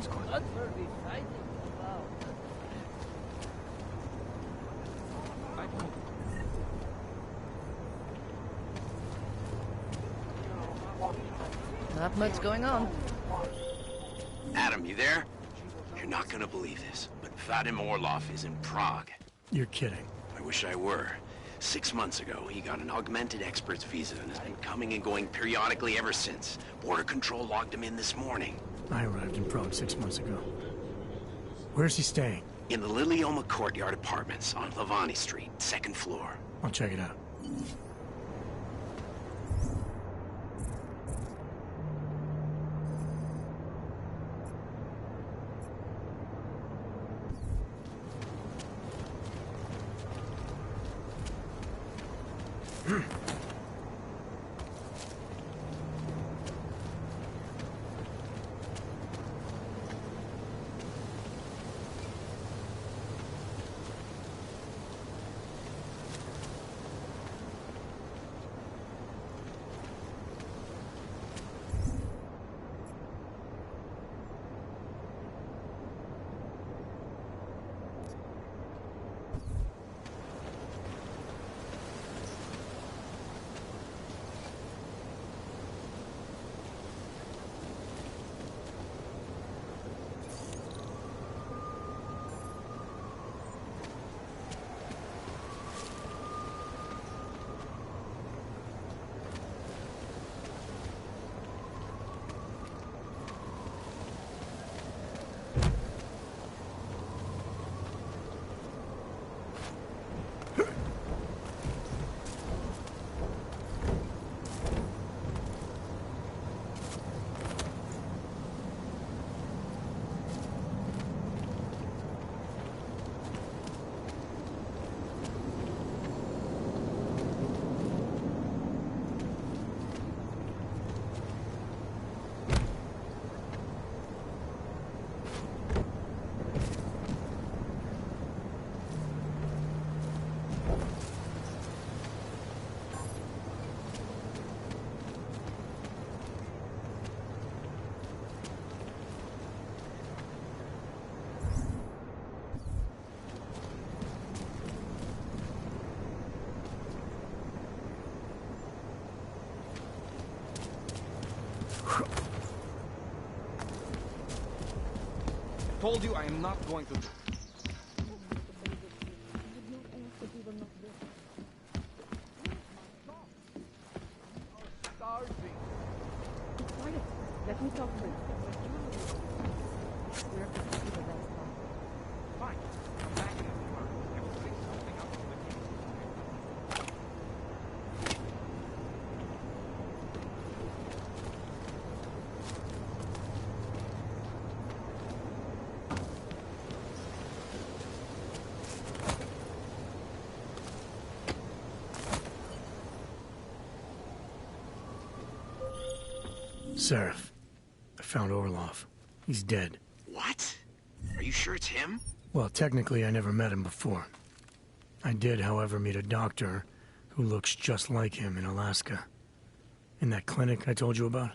What were we fighting about? Not much going on. Adam, you there? You're not gonna believe this, but Vadim Orlov is in Prague. You're kidding. I wish I were. 6 months ago, he got an augmented expert's visa and has been coming and going periodically ever since. Border Control logged him in this morning. I arrived in Prague 6 months ago. Where's he staying? In the Lilioma Courtyard Apartments on Lavani Street, 2nd floor. I'll check it out. Told you I am not going to... Starving. Quiet. Let me talk to you. We're going to see the rest of Fine. Come back in a few hours. I'm putting something up for the case. Seraph. I found Orlov. He's dead. What? Are you sure it's him? Well, technically, I never met him before. I did, however, meet a doctor who looks just like him in Alaska. In that clinic I told you about.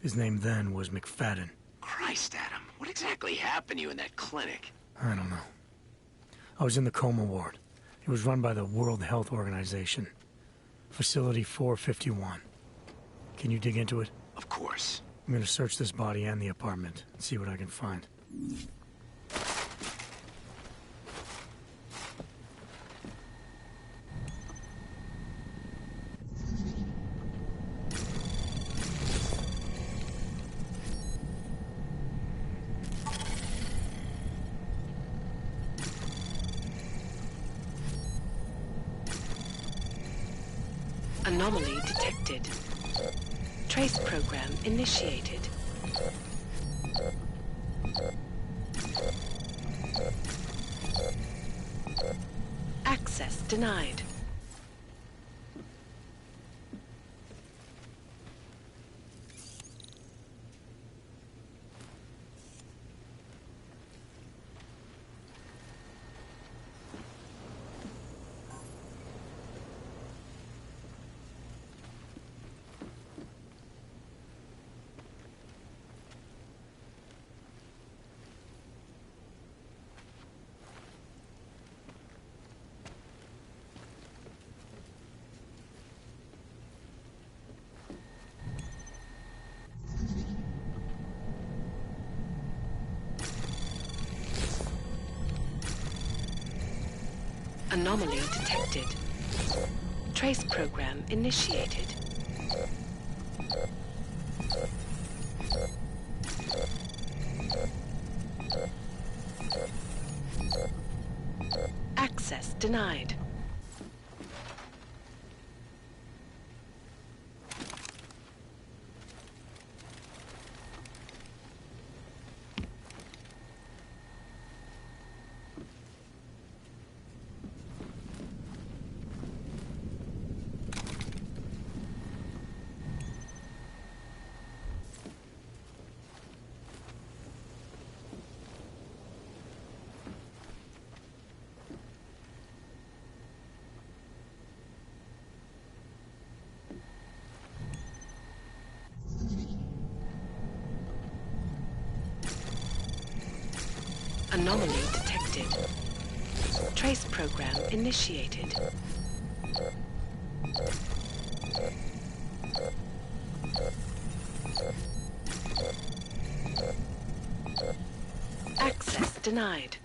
His name then was McFadden. Christ, Adam. What exactly happened to you in that clinic? I don't know. I was in the coma ward. It was run by the World Health Organization. Facility 451. Can you dig into it? Of course. I'm gonna search this body and the apartment and see what I can find. Anomaly detected. Trace program initiated. Access denied. Anomaly detected. Trace program initiated. Access denied. Anomaly detected. Trace program initiated. Access denied.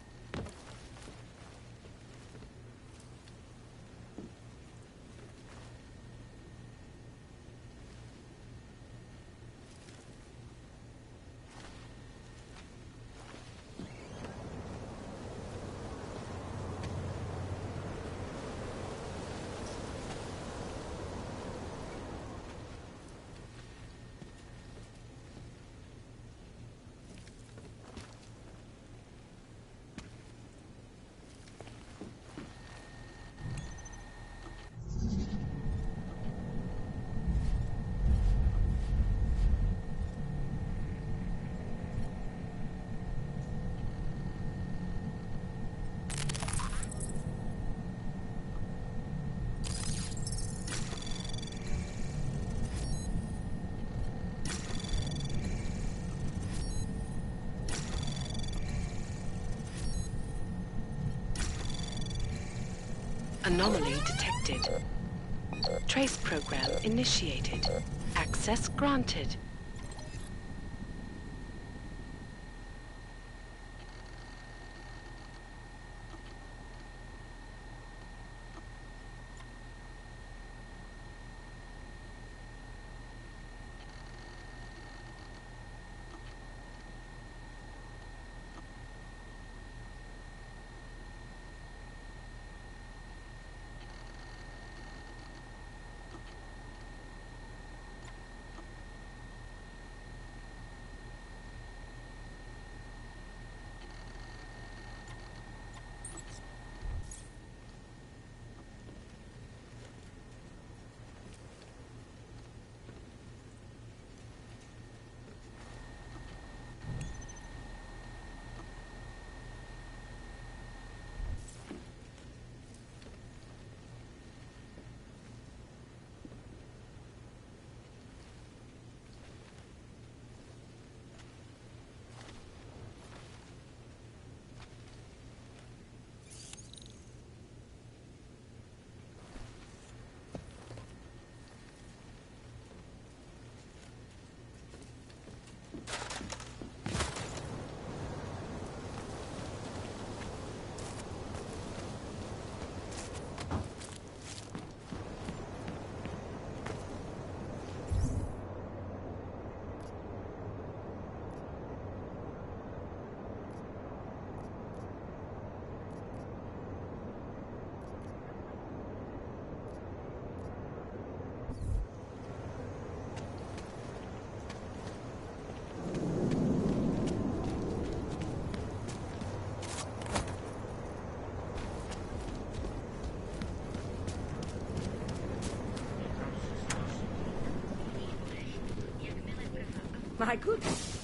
Anomaly detected. Trace program initiated. Access granted. My goodness.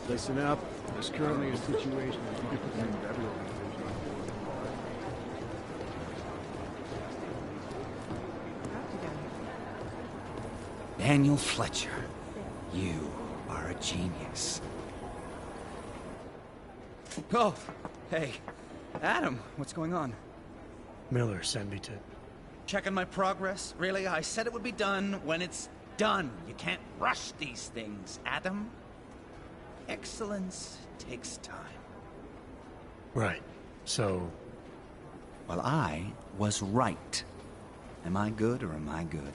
Listen up. There's currently a situation that might protect every organization on board. Daniel Fletcher, you are a genius. Oh, hey. Adam, what's going on? Miller sent me to... Checking my progress? Really? I said it would be done when it's done. You can't rush these things, Adam. Excellence takes time. Right. So... Well, I was right. Am I good or am I good?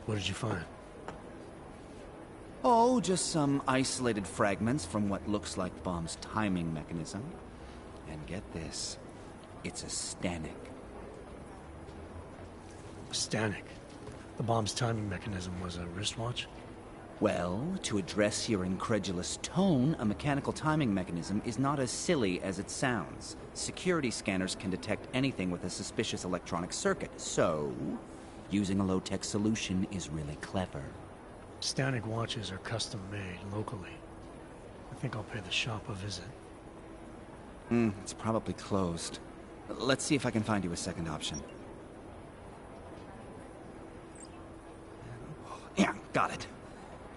What did you find? Oh, just some isolated fragments from what looks like bomb's timing mechanism. And get this, it's a Stanek. A Stanek? The bomb's timing mechanism was a wristwatch? Well, to address your incredulous tone, a mechanical timing mechanism is not as silly as it sounds. Security scanners can detect anything with a suspicious electronic circuit, so using a low-tech solution is really clever. Stanek watches are custom-made locally. I think I'll pay the shop a visit. It's probably closed. Let's see if I can find you a second option. Yeah, got it.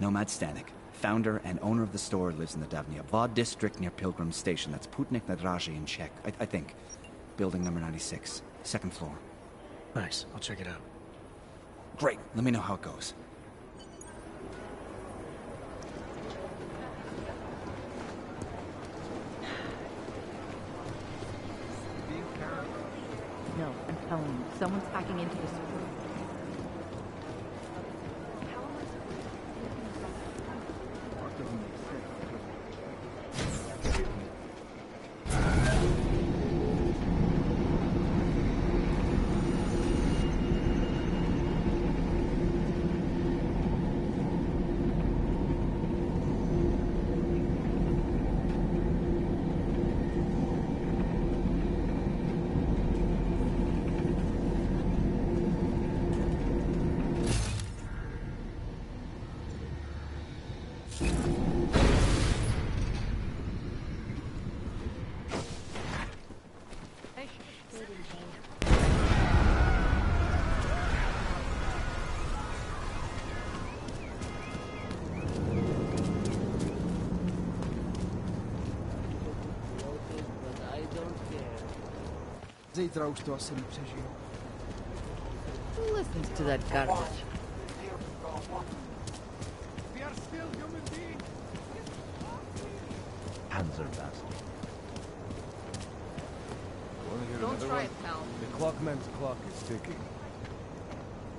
Nomad Stanek, founder and owner of the store, lives in the Davnia Vod district near Pilgrim Station. That's Putnik Nadraji in Czech, I think. Building number 96, second floor. Nice, I'll check it out. Great, let me know how it goes. No, I'm telling you, someone's hacking into this. Part doesn't make sense. But I don't care. Zítra už to asi nepřežiju. Who listens to that garbage? We are still human beings. Panzerbastard. Don't try it, pal. The clockman's clock is ticking.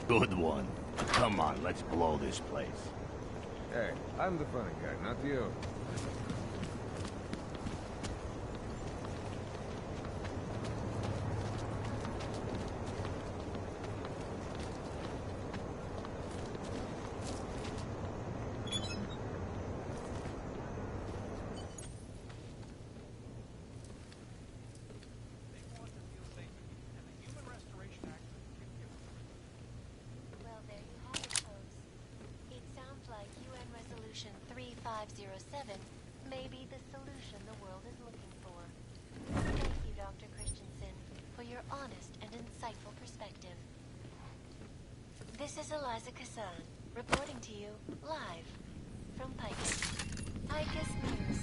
Good one. Come on, let's blow this place. Hey, I'm the funny guy, not you. Well, there you have it, folks. It sounds like UN Resolution 3507 may be the solution the world is looking for. Thank you, Dr. Christensen, for your honest and insightful perspective. This is Eliza Kassan, reporting to you live from Picus. Picus News,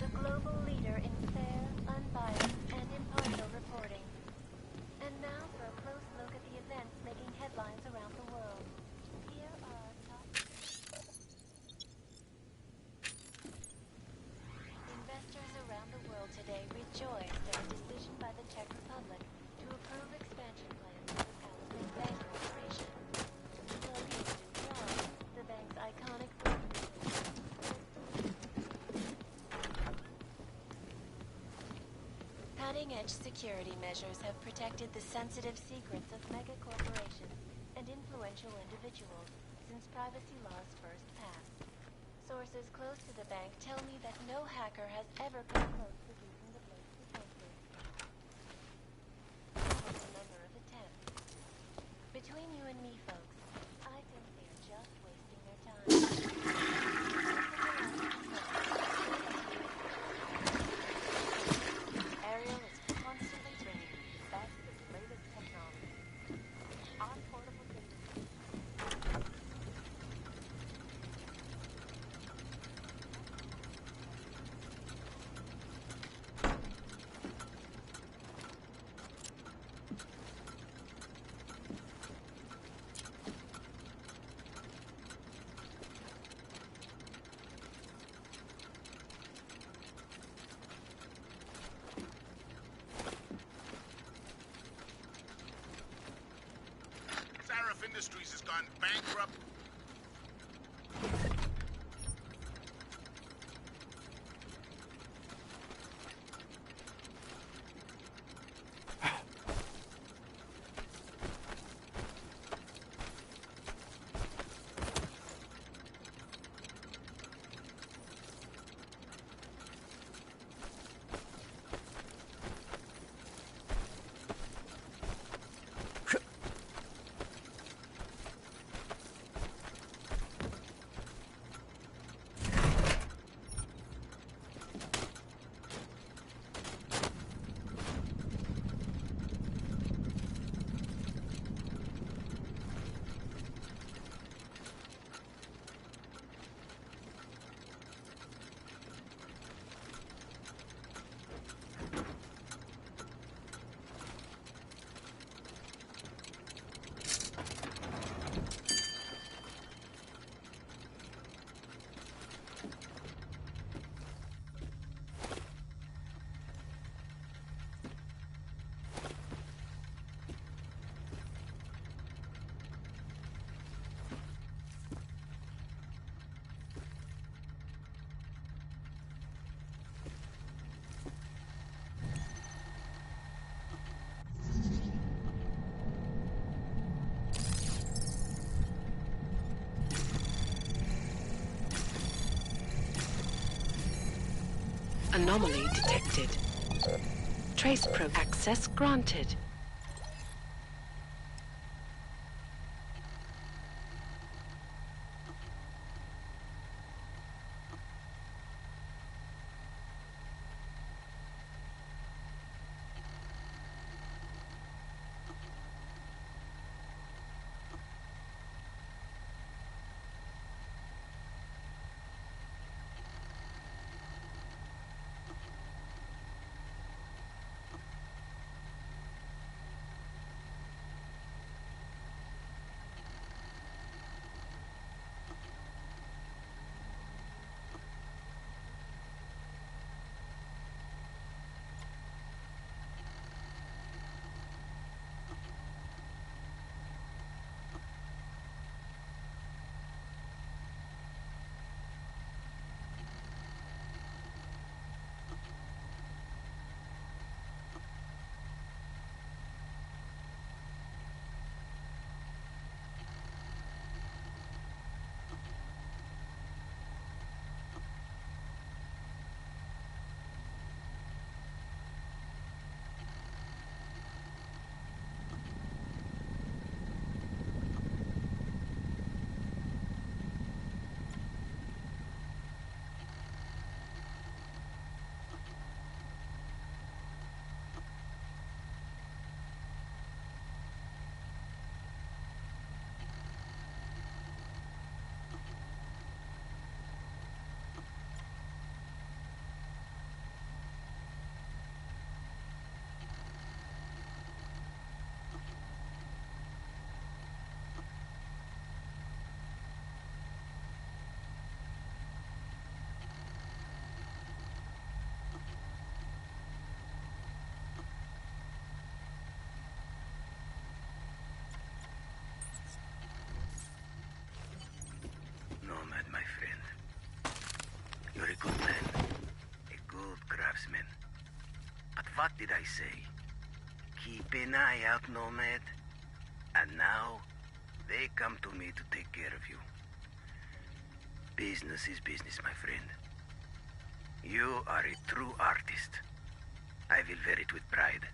the global leader in fair, unbiased, and impartial reporting. And now for a close look at the events making headlines around the world. Here are our top... Investors around the world today rejoiced at a decision by the Czech Republic to approve expansion plans for the Palestine Bank Corporation. Claude John, the bank's iconic cutting-edge security measures have protected the sensitive secrets of mega corporations and influential individuals since privacy laws first passed. Sources close to the bank tell me that no hacker has ever come close to using the bank's defenses. Follows the number of attempts. Between you and me, folks, I think they're just wasting their time. Industries has gone bankrupt. Anomaly detected. Trace probe access granted. Nomad, my friend. You're a good man. A good craftsman. But what did I say? Keep an eye out, Nomad. And now, they come to me to take care of you. Business is business, my friend. You are a true artist. I will wear it with pride.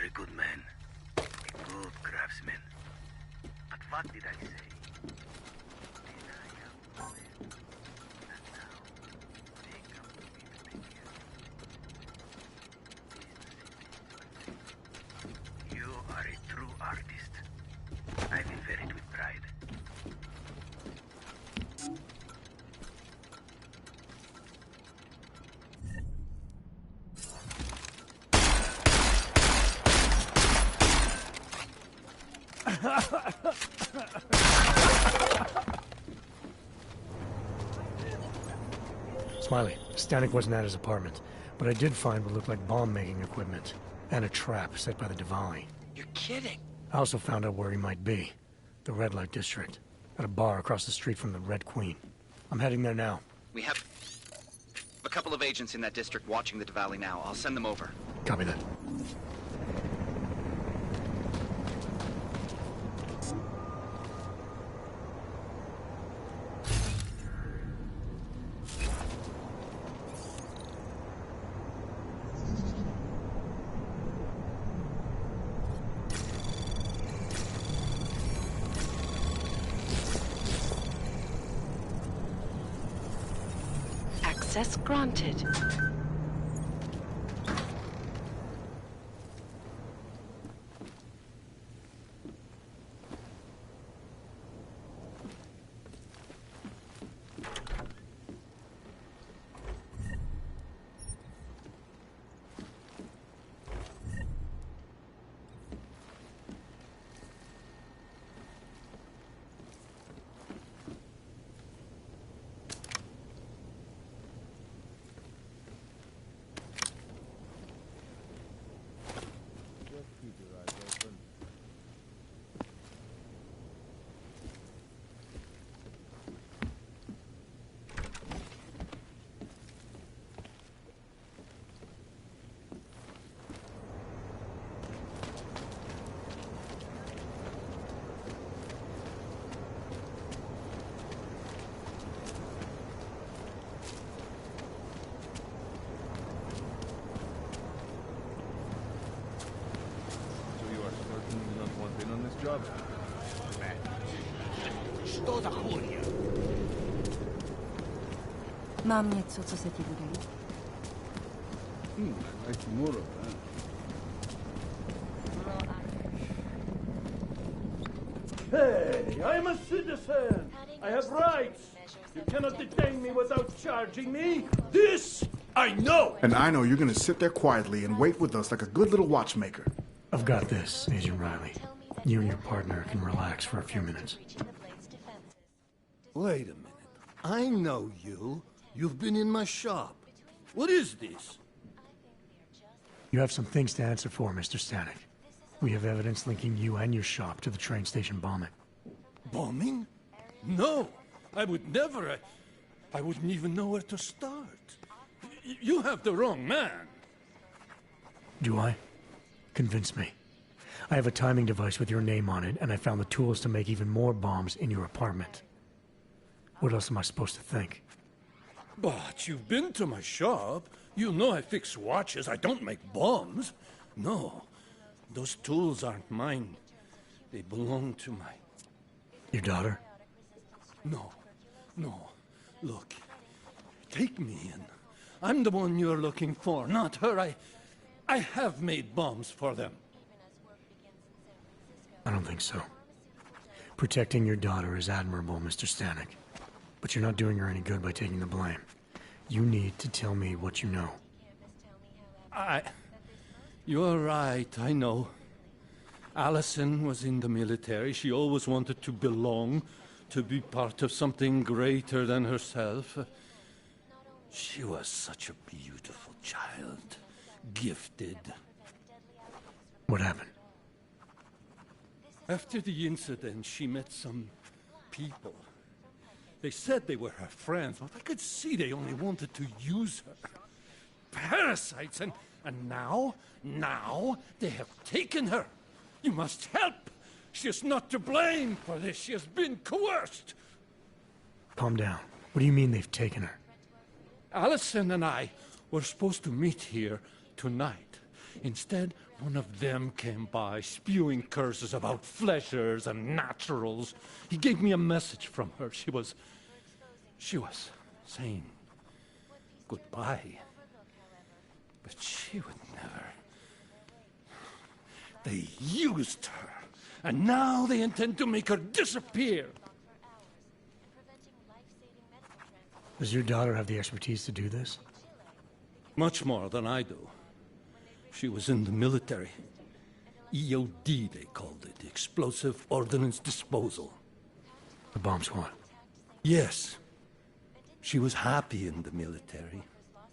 You're a good man. A good craftsman. But what did I say? You are a true artist. I've invented with pride. Smiley, Stanek wasn't at his apartment, but I did find what looked like bomb-making equipment, and a trap set by the Diwali. You're kidding. I also found out where he might be. The Red Light District, at a bar across the street from the Red Queen. I'm heading there now. We have a couple of agents in that district watching the Diwali now. I'll send them over. Copy that. Access granted. Job. Что за хуйня? Mam nieco, co se ti bude. Nice muro, Hey, I'm a citizen. I have rights. You cannot detain me without charging me. This I know. And I know you're gonna sit there quietly and wait with us like a good little watchmaker. I've got this, Agent Riley. You and your partner can relax for a few minutes. Wait a minute. I know you. You've been in my shop. What is this? You have some things to answer for, Mr. Stanek. We have evidence linking you and your shop to the train station bombing. Bombing? No. I would never. I wouldn't even know where to start. You have the wrong man. Do I? Convince me. I have a timing device with your name on it, and I found the tools to make even more bombs in your apartment. What else am I supposed to think? But you've been to my shop. You know I fix watches. I don't make bombs. No. Those tools aren't mine. They belong to my... Your daughter? No. No. Look. Take me in. I'm the one you're looking for, not her. I have made bombs for them. I don't think so. Protecting your daughter is admirable, Mr. Stanek. But you're not doing her any good by taking the blame. You need to tell me what you know. You're right, I know. Allison was in the military. She always wanted to belong, to be part of something greater than herself. She was such a beautiful child. Gifted. What happened? After the incident, she met some people. They said they were her friends, but I could see they only wanted to use her. Parasites, and now they have taken her. You must help. She is not to blame for this. She has been coerced. Calm down. What do you mean they've taken her? Allison and I were supposed to meet here tonight. Instead, one of them came by, spewing curses about fleshers and naturals. He gave me a message from her. She was saying goodbye. But she would never. They used her, and now they intend to make her disappear. Does your daughter have the expertise to do this? Much more than I do. She was in the military. EOD, they called it. Explosive Ordnance Disposal. The bomb squad? Yes. She was happy in the military.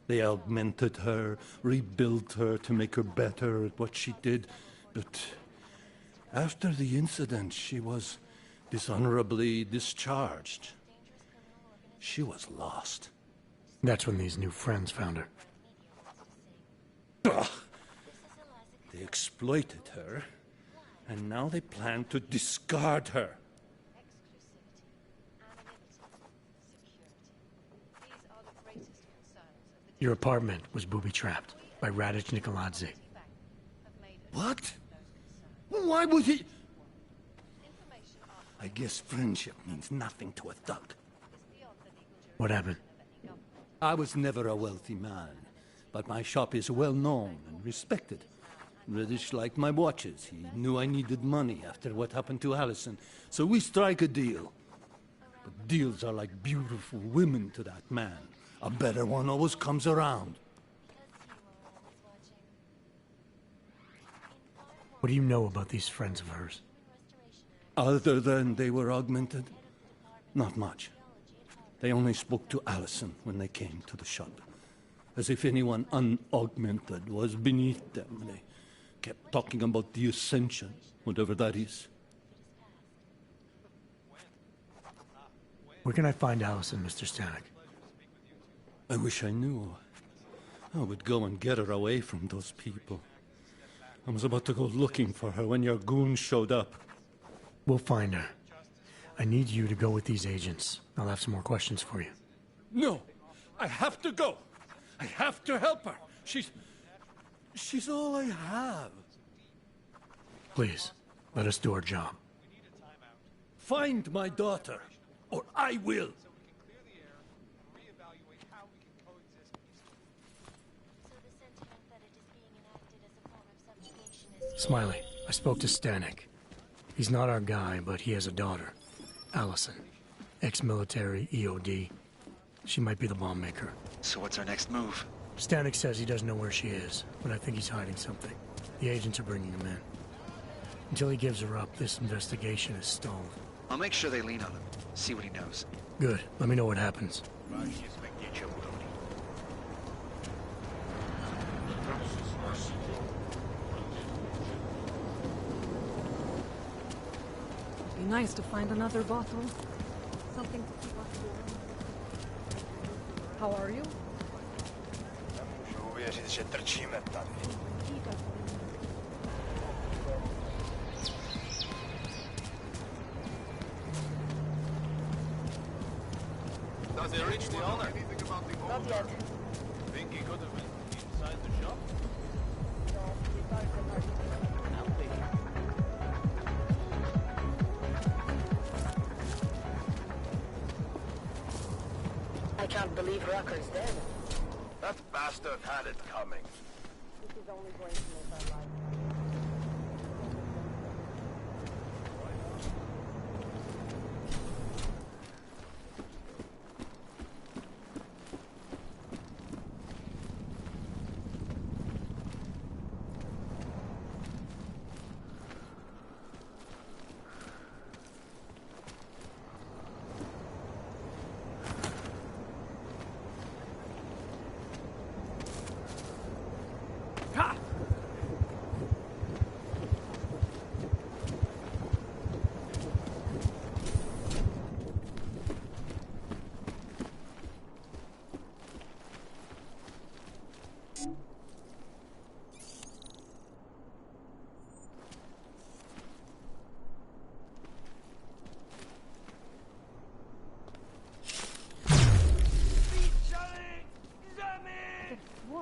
They augmented her, rebuilt her to make her better at what she did. But after the incident, she was dishonorably discharged. She was lost. That's when these new friends found her. Ugh. They exploited her, and now they plan to discard her. Your apartment was booby-trapped by Radic Nikoladze. What? Why would he? I guess friendship means nothing to a thug. What happened? I was never a wealthy man, but my shop is well known and respected. Radish liked my watches. He knew I needed money after what happened to Allison, so we strike a deal. But deals are like beautiful women to that man. A better one always comes around. What do you know about these friends of hers? Other than they were augmented? Not much. They only spoke to Allison when they came to the shop. As if anyone unaugmented was beneath them. They kept talking about the Ascension, whatever that is. Where can I find Allison, Mr. Stanek? I wish I knew. I would go and get her away from those people. I was about to go looking for her when your goons showed up. We'll find her. I need you to go with these agents. I'll have some more questions for you. No! I have to go! I have to help her! She's all I have. Please, let us do our job. Find my daughter, or I will! Smiley, I spoke to Stanek. He's not our guy, but he has a daughter, Allison. Ex-military, EOD. She might be the bomb maker. So what's our next move? Stanek says he doesn't know where she is, but I think he's hiding something. The agents are bringing him in. Until he gives her up, this investigation is stalled. I'll make sure they lean on him. See what he knows. Good. Let me know what happens. Be nice to find another bottle. Something to keep us warm. How are you? Does he reach the owner? Not yet. Think he could have been inside the shop? I can't believe Rucker's dead. That bastard had it coming. This is only going to make our life.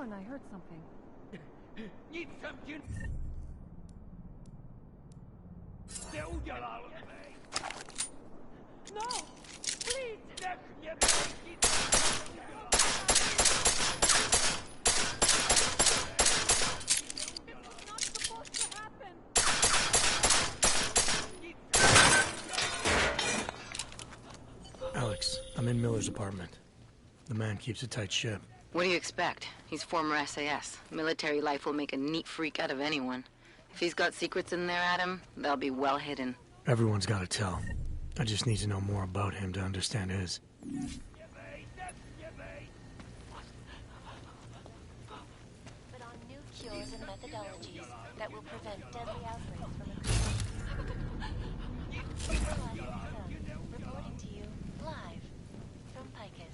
I heard something. Nic jsem ti neudělal. No! Please! Nech mě být, nic jsem ti neudělal. Not supposed to happen! Alex, I'm in Miller's apartment. The man keeps a tight ship. What do you expect? He's former SAS. Military life will make a neat freak out of anyone. If he's got secrets in there, Adam, they'll be well hidden. Everyone's got to tell. I just need to know more about him to understand his. But on new cures and methodologies that will prevent deadly outbreaks from occurring. Reporting to you live from Picus.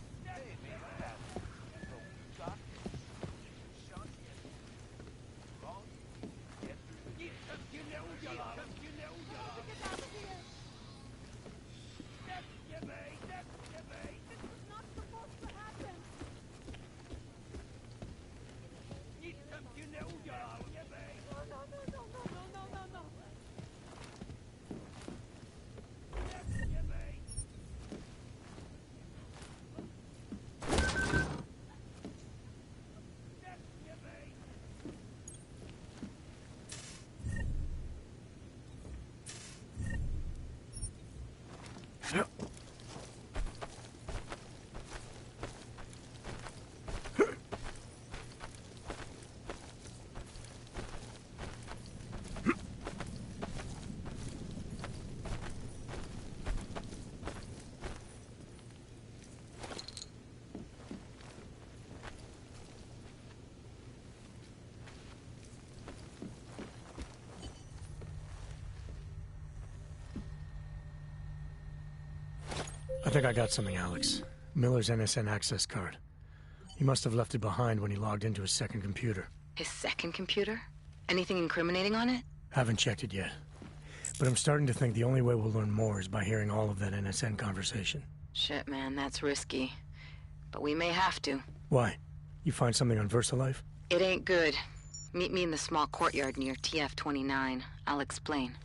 I think I got something, Alex. Miller's NSN access card. He must have left it behind when he logged into his second computer. His second computer? Anything incriminating on it? Haven't checked it yet. But I'm starting to think the only way we'll learn more is by hearing all of that NSN conversation. Shit, man, that's risky. But we may have to. Why? You find something on VersaLife? It ain't good. Meet me in the small courtyard near TF-29. I'll explain.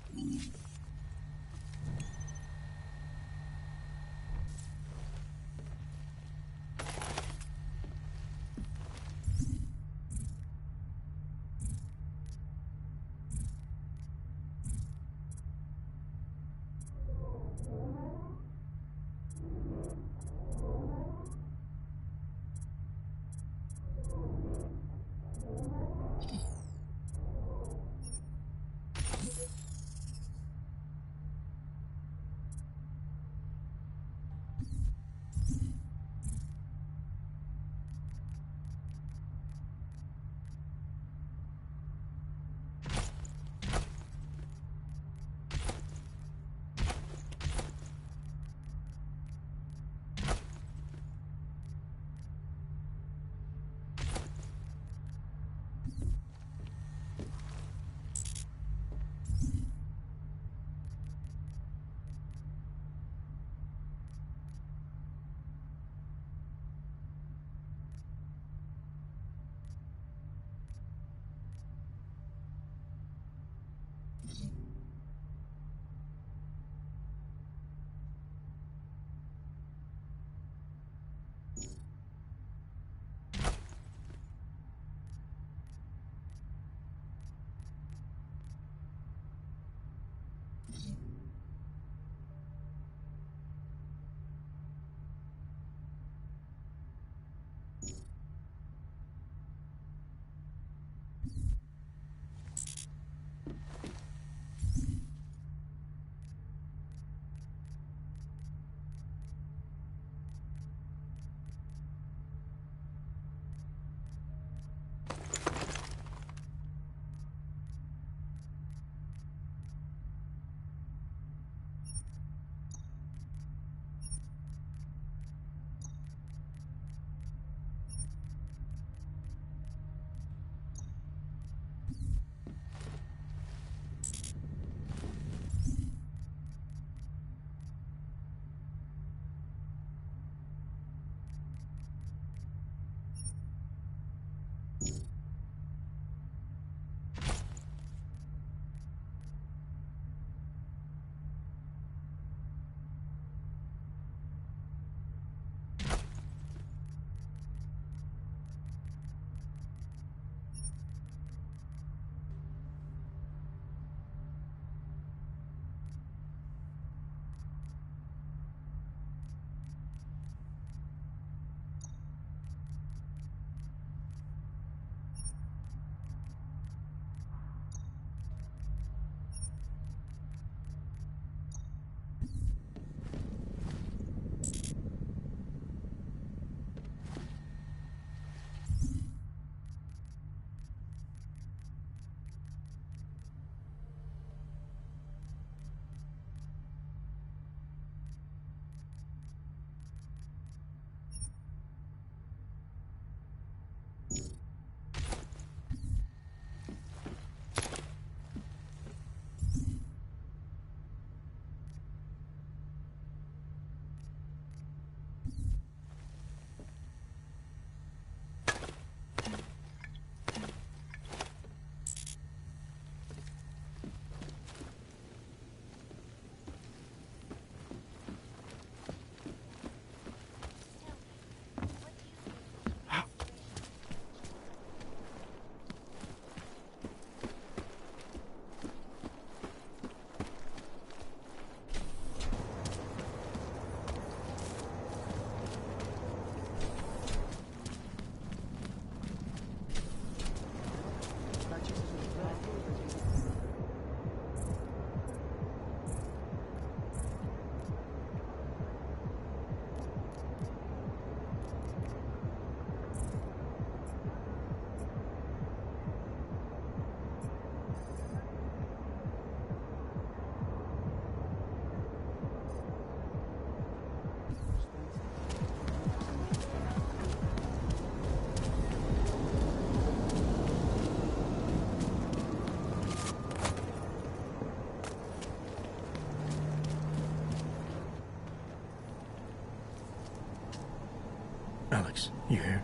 Alex, you here?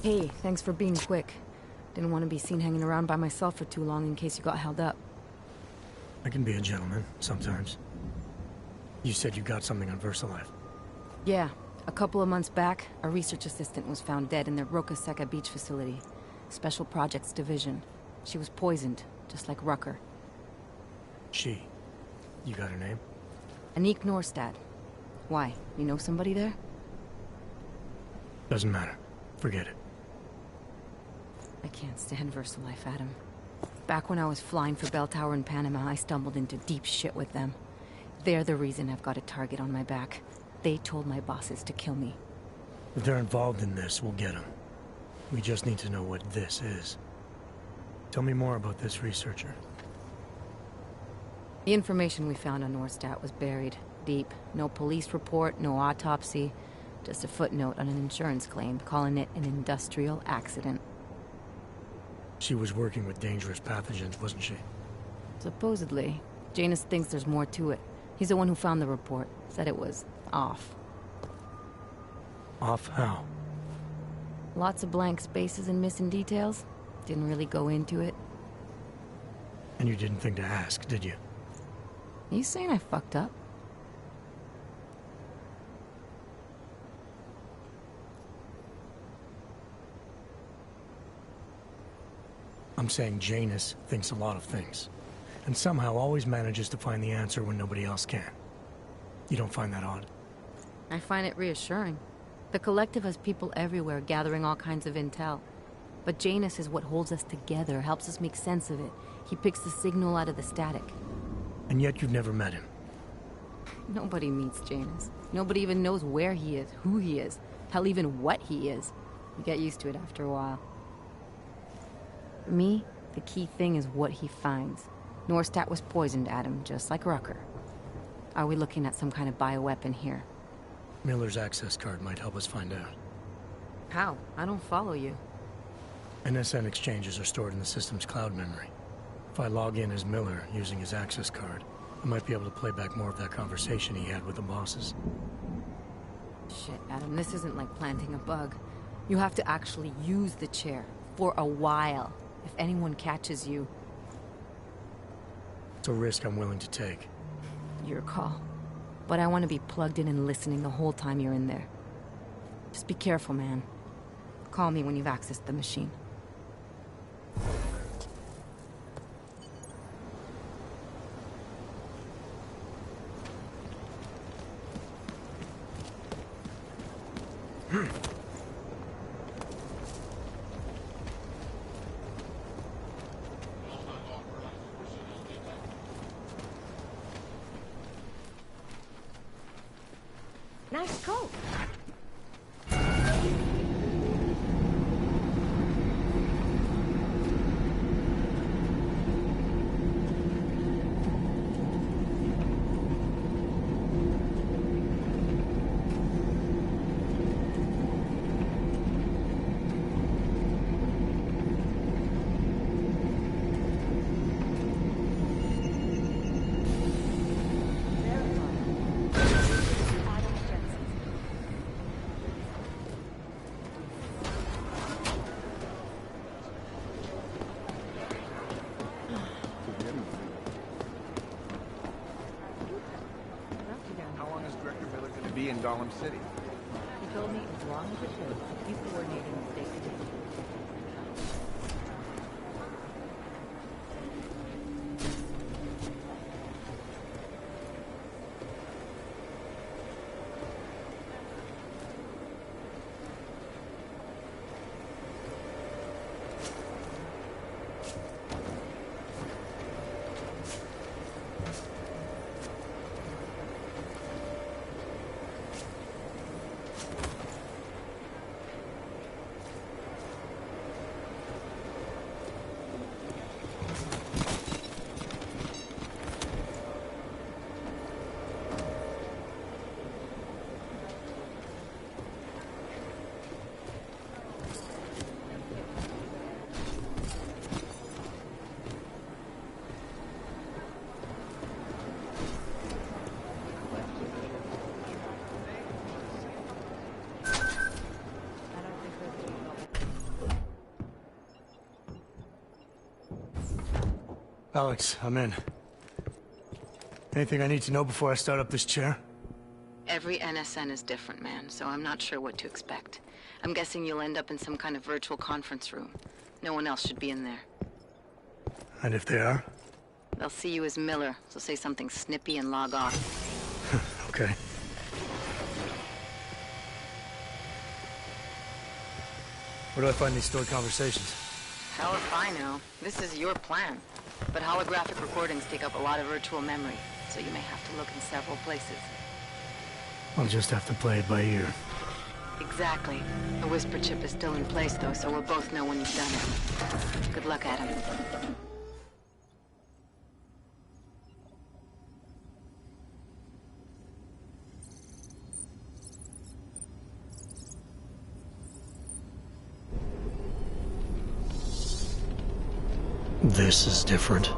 Hey, thanks for being quick. Didn't want to be seen hanging around by myself for too long in case you got held up. I can be a gentleman, sometimes. You said you got something on VersaLife. Yeah, a couple of months back, a research assistant was found dead in the Roca Seca beach facility. Special Projects Division. She was poisoned, just like Rucker. She. You got her name? Anique Norstad. Why? You know somebody there? Doesn't matter. Forget it. I can't stand VersaLife, Adam. Back when I was flying for Bell Tower in Panama, I stumbled into deep shit with them. They're the reason I've got a target on my back. They told my bosses to kill me. If they're involved in this, we'll get them. We just need to know what this is. Tell me more about this researcher. The information we found on Norstad was buried deep. No police report, no autopsy. Just a footnote on an insurance claim, calling it an industrial accident. She was working with dangerous pathogens, wasn't she? Supposedly. Janus thinks there's more to it. He's the one who found the report. Said it was off. Off how? Lots of blank spaces and missing details. Didn't really go into it. And you didn't think to ask, did you? You saying I fucked up? I'm saying Janus thinks a lot of things. And somehow always manages to find the answer when nobody else can. You don't find that odd? I find it reassuring. The Collective has people everywhere gathering all kinds of intel. But Janus is what holds us together, helps us make sense of it. He picks the signal out of the static. And yet you've never met him. Nobody meets Janus. Nobody even knows where he is, who he is, hell, even what he is. You get used to it after a while. For me, the key thing is what he finds. Norstad was poisoned, Adam, just like Rucker. Are we looking at some kind of bioweapon here? Miller's access card might help us find out. How? I don't follow you. NSN exchanges are stored in the system's cloud memory. If I log in as Miller using his access card, I might be able to play back more of that conversation he had with the bosses. Shit, Adam, this isn't like planting a bug. You have to actually use the chair. For a while. If anyone catches you... It's a risk I'm willing to take. Your call. But I want to be plugged in and listening the whole time you're in there. Just be careful, man. Call me when you've accessed the machine. Nice coat. Be in Gollum City. He told me as long as it took to keep coordinating the state today. Alex, I'm in. Anything I need to know before I start up this chair? Every NSN is different, man, so I'm not sure what to expect. I'm guessing you'll end up in some kind of virtual conference room. No one else should be in there. And if they are? They'll see you as Miller, so say something snippy and log off. Okay. Where do I find these stored conversations? Hell if I know. This is your plan. But holographic recordings take up a lot of virtual memory, so you may have to look in several places. I'll just have to play it by ear. Exactly. The whisper chip is still in place, though, so we'll both know when you've done it. Good luck, Adam. This is different.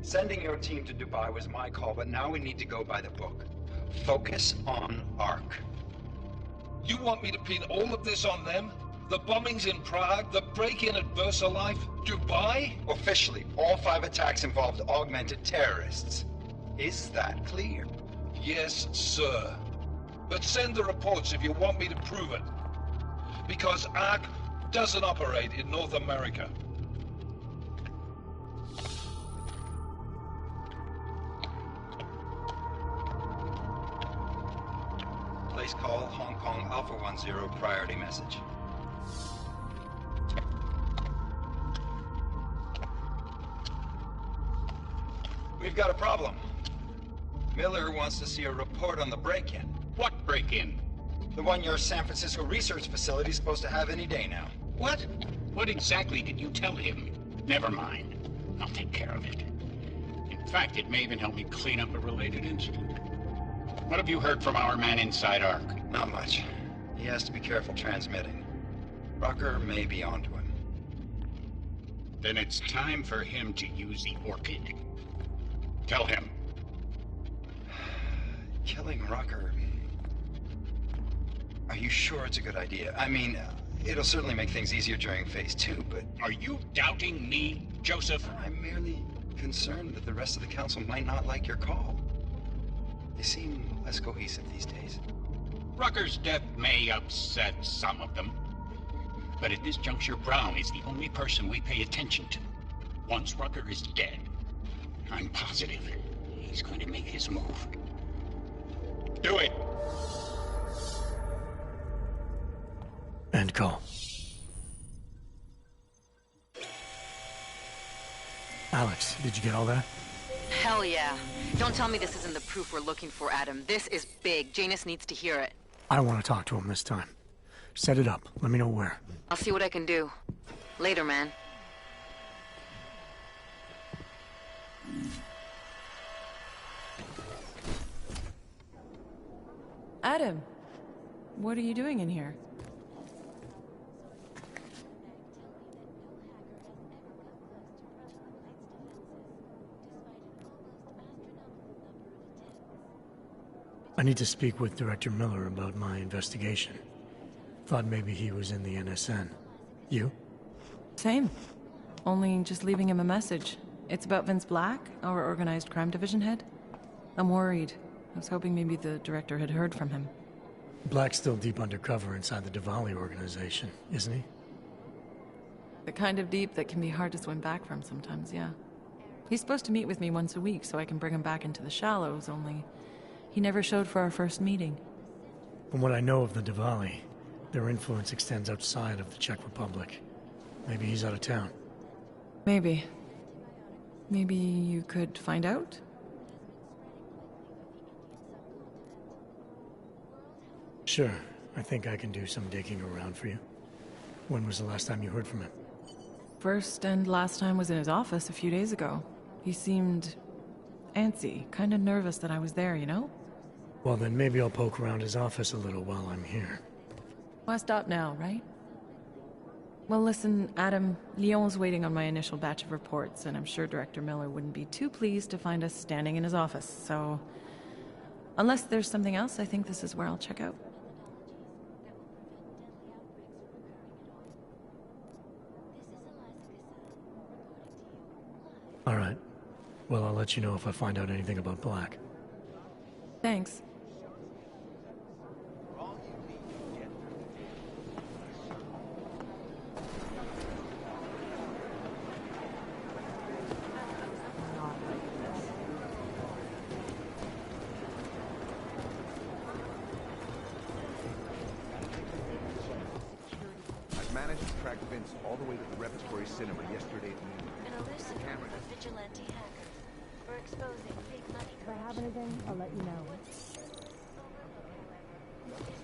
Sending your team to Dubai was my call, but now we need to go by the book. Focus on Ark. You want me to pin all of this on them? The bombings in Prague, the break-in at VersaLife, Dubai? Officially, all 5 attacks involved augmented terrorists. Is that clear? Yes, sir. But send the reports if you want me to prove it. Because Ark doesn't operate in North America. Place call Hong Kong Alpha 10 priority message. We've got a problem. Miller wants to see a report on the break-in. What break-in? The one your San Francisco research facility is supposed to have any day now. What? What exactly did you tell him? Never mind. I'll take care of it. In fact, it may even help me clean up a related incident. What have you heard from our man inside Ark? Not much. He has to be careful transmitting. Rucker may be onto him. Then it's time for him to use the Orchid. Tell him. Killing Rucker... Are you sure it's a good idea? I mean, it'll certainly make things easier during Phase 2, but... Are you doubting me, Joseph? I'm merely concerned that the rest of the Council might not like your call. They seem less cohesive these days. Rucker's death may upset some of them. But at this juncture, Brown is the only person we pay attention to. Once Rucker is dead, I'm positive he's going to make his move. Do it! End call. Alex, did you get all that? Hell yeah. Don't tell me this isn't the proof we're looking for, Adam. This is big. Janus needs to hear it. I want to talk to him this time. Set it up. Let me know where. I'll see what I can do. Later, man. Adam, what are you doing in here? I need to speak with Director Miller about my investigation. Thought maybe he was in the NSN. You? Same. Only just leaving him a message. It's about Vince Black, our organized crime division head. I'm worried. I was hoping maybe the director had heard from him. Black's still deep undercover inside the Diwali organization, isn't he? The kind of deep that can be hard to swim back from sometimes, yeah. He's supposed to meet with me once a week so I can bring him back into the shallows, only he never showed for our first meeting. From what I know of the Diwali, their influence extends outside of the Czech Republic. Maybe he's out of town. Maybe. Maybe you could find out? Sure. I think I can do some digging around for you. When was the last time you heard from him? First and last time was in his office a few days ago. He seemed antsy, kind of nervous that I was there, you know? Well, then maybe I'll poke around his office a little while I'm here. Why stop now, right? Well, listen, Adam, Lyon's waiting on my initial batch of reports, and I'm sure Director Miller wouldn't be too pleased to find us standing in his office, so... Unless there's something else, I think this is where I'll check out. All right. Well, I'll let you know if I find out anything about Black. Thanks. I've managed to track Vince all the way to the Repertory Cinema yesterday at noon. An elusive group of vigilante hackers for exposing big money. If I have anything, I'll let you know. Is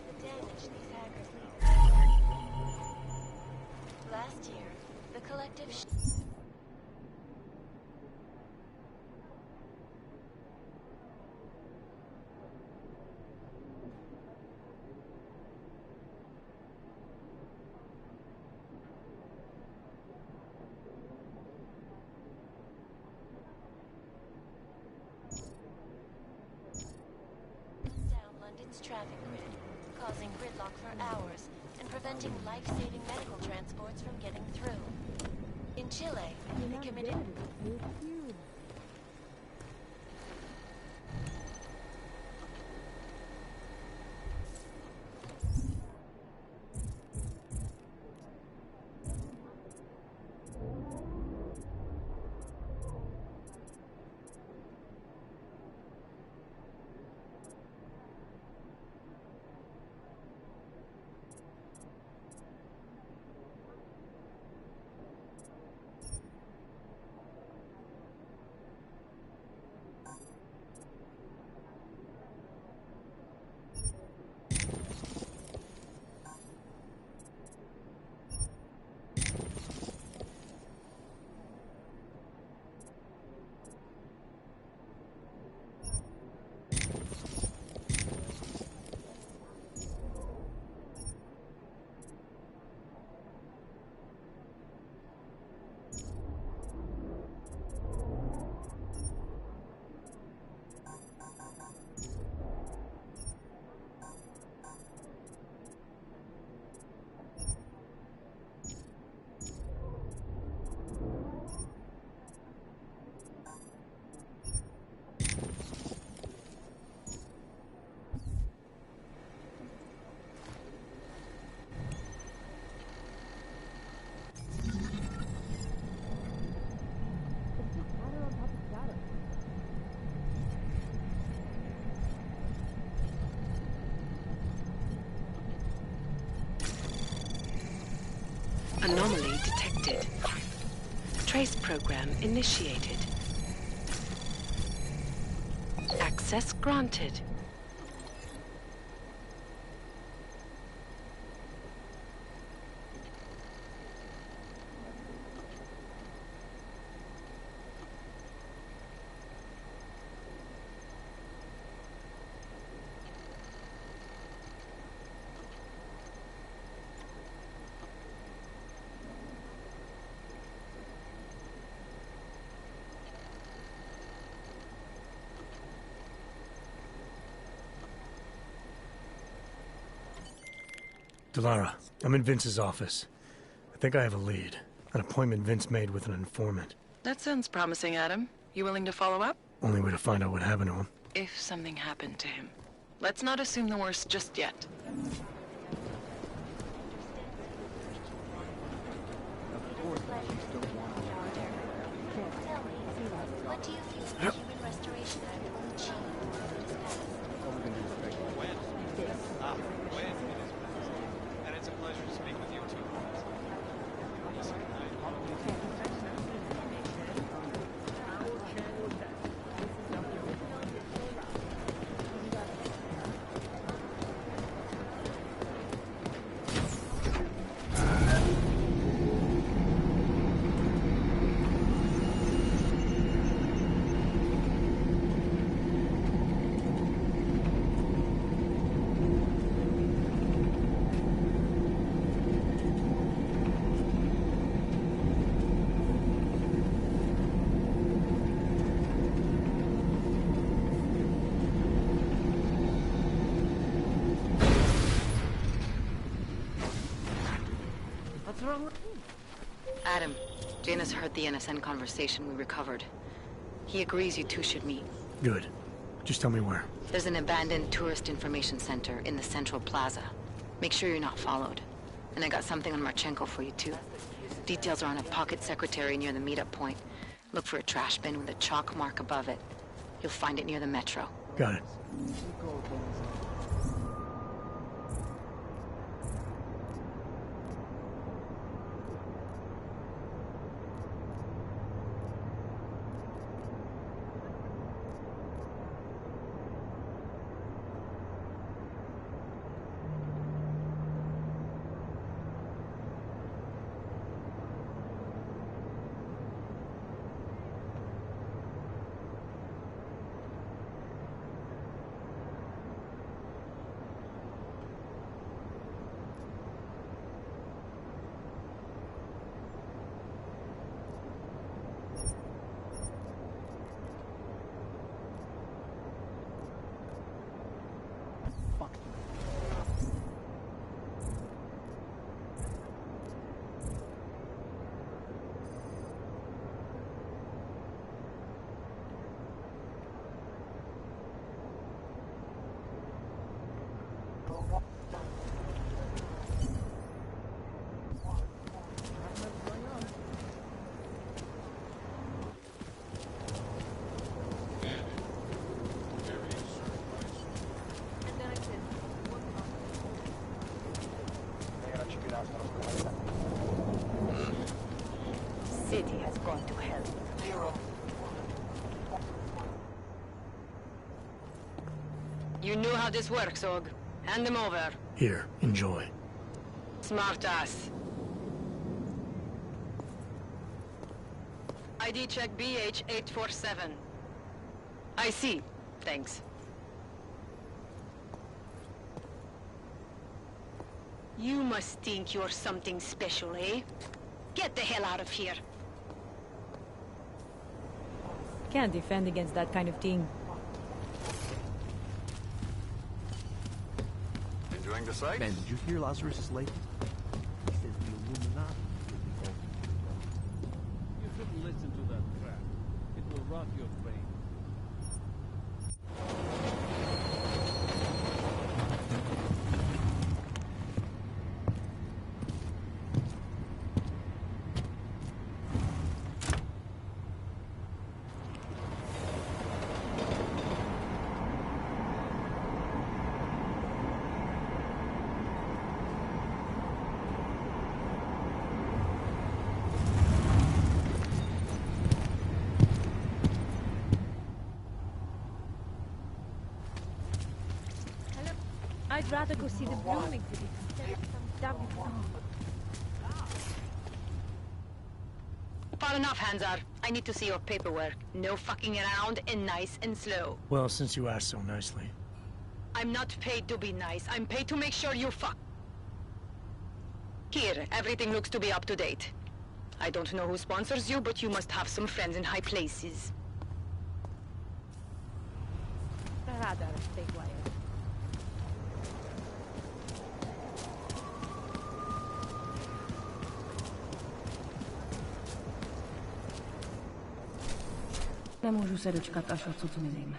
the damage these hackers leave. Last year, the collective traffic grid, causing gridlock for hours and preventing life-saving medical transports from getting through. In Chile, they committed... Anomaly detected. Trace program initiated. Access granted. Delara, I'm in Vince's office. I think I have a lead. An appointment Vince made with an informant. That sounds promising, Adam. You willing to follow up? Only way to find out what happened to him. If something happened to him. Let's not assume the worst just yet. What do you feel the Human Restoration Act will achieve when it is passed? And it's a pleasure to speak with you too. What's wrong with him? Adam, Janus heard the NSN conversation we recovered. He agrees you two should meet. Good. Just tell me where. There's an abandoned tourist information center in the central plaza. Make sure you're not followed. And I got something on Marchenko for you too. Details are on a pocket secretary near the meetup point. Look for a trash bin with a chalk mark above it. You'll find it near the metro. Got it. City has gone to hell. You knew how this works, Og. Hand them over. Here, enjoy. Smart ass. ID check BH847. I see. Thanks. You must think you're something special, eh? Get the hell out of here. Can't defend against that kind of thing. Enjoying the sight? Man, did you hear Lazarus is late? He says the Illuminati will be home. You shouldn't listen to that crap. It will rot your brain. I'd rather go see the Bloom exhibit instead of some David. Far enough, Hanzar. I need to see your paperwork. No fucking around and nice and slow. Well, since you asked so nicely. I'm not paid to be nice. I'm paid to make sure you fuck. Here, everything looks to be up to date. I don't know who sponsors you, but you must have some friends in high places. Rather stay quiet. Nemůžu se dočkat, až odsud zmizím.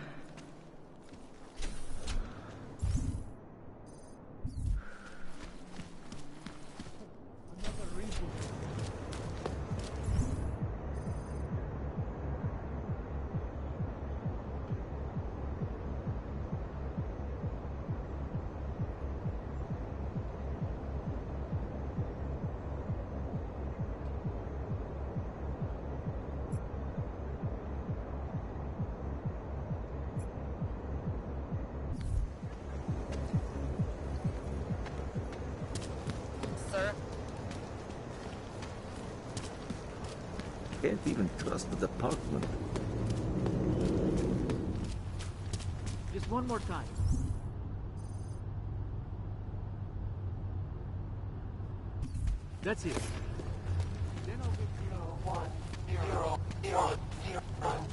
Can't even trust the department. Just one more time. That's it. Then I'll get 0-1-0-0-0.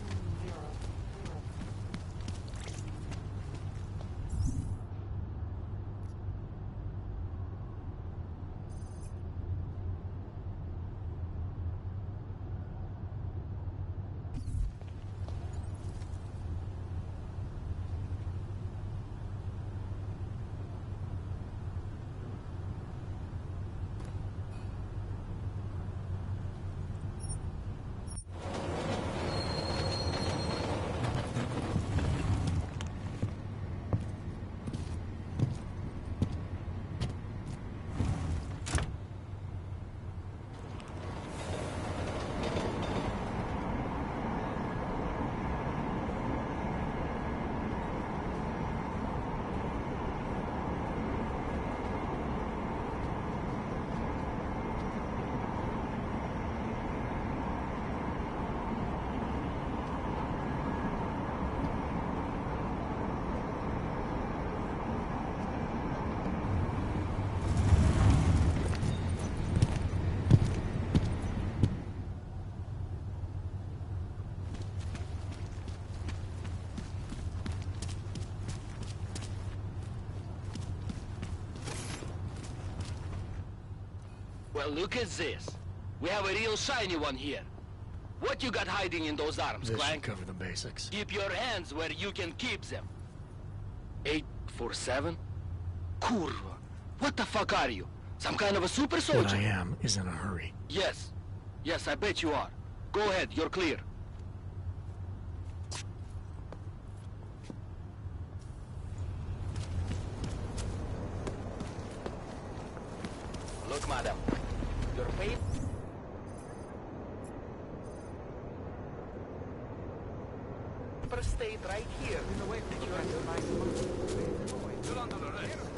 Well, look at this. We have a real shiny one here. What you got hiding in those arms, This should Clank? cover the basics. Keep your hands where you can keep them. 847? Kurva. What the fuck are you? Some kind of a super soldier? What I am is in a hurry. Yes. Yes, I bet you are. Go ahead, you're clear. Look, madam. Your paper... stayed right here. You're under arrest.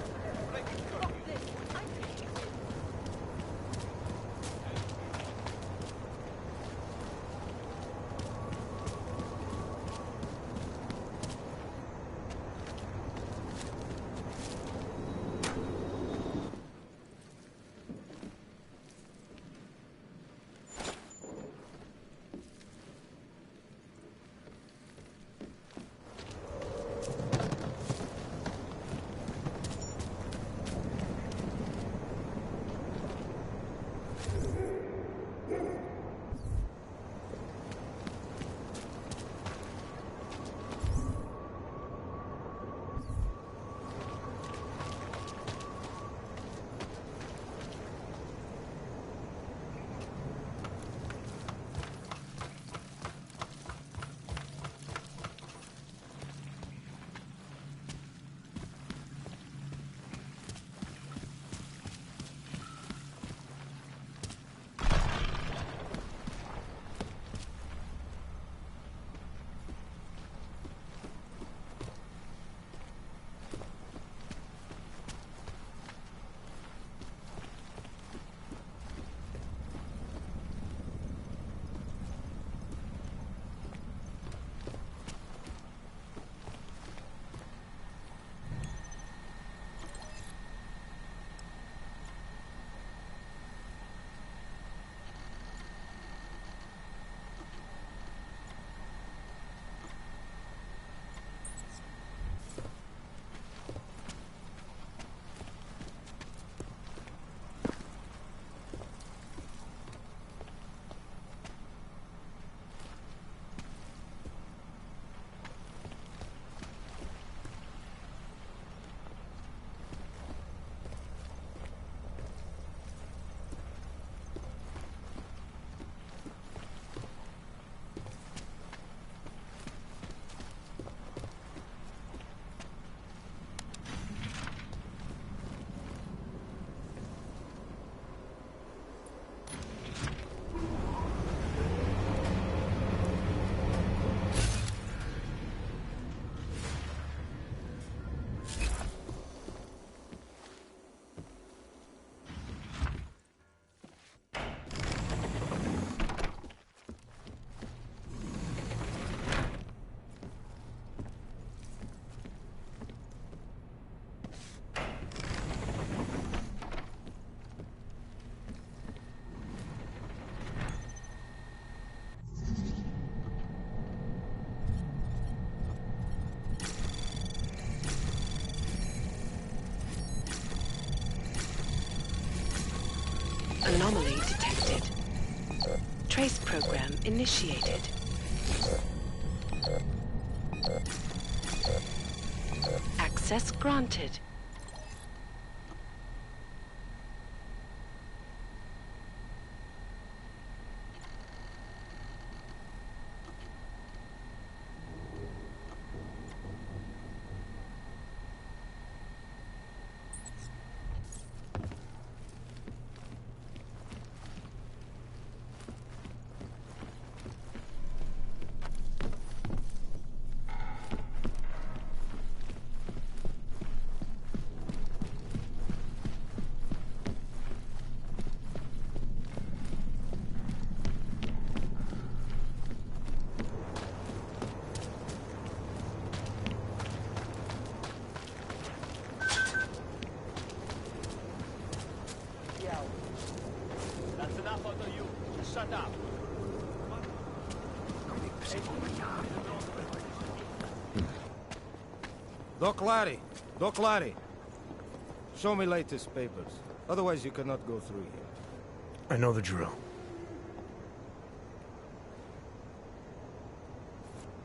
Anomaly detected. Trace program initiated. Access granted. That's enough out of you. Just shut up. Doc Larry. Show me latest papers. Otherwise you cannot go through here. I know the drill.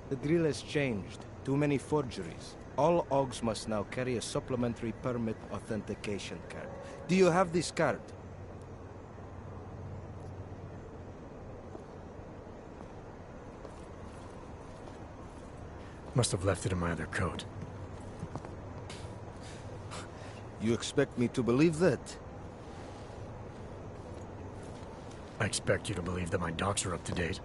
The drill has changed. Too many forgeries. All OGs must now carry a supplementary permit authentication card. Do you have this card? Must have left it in my other coat. You expect me to believe that? I expect you to believe that my docs are up to date.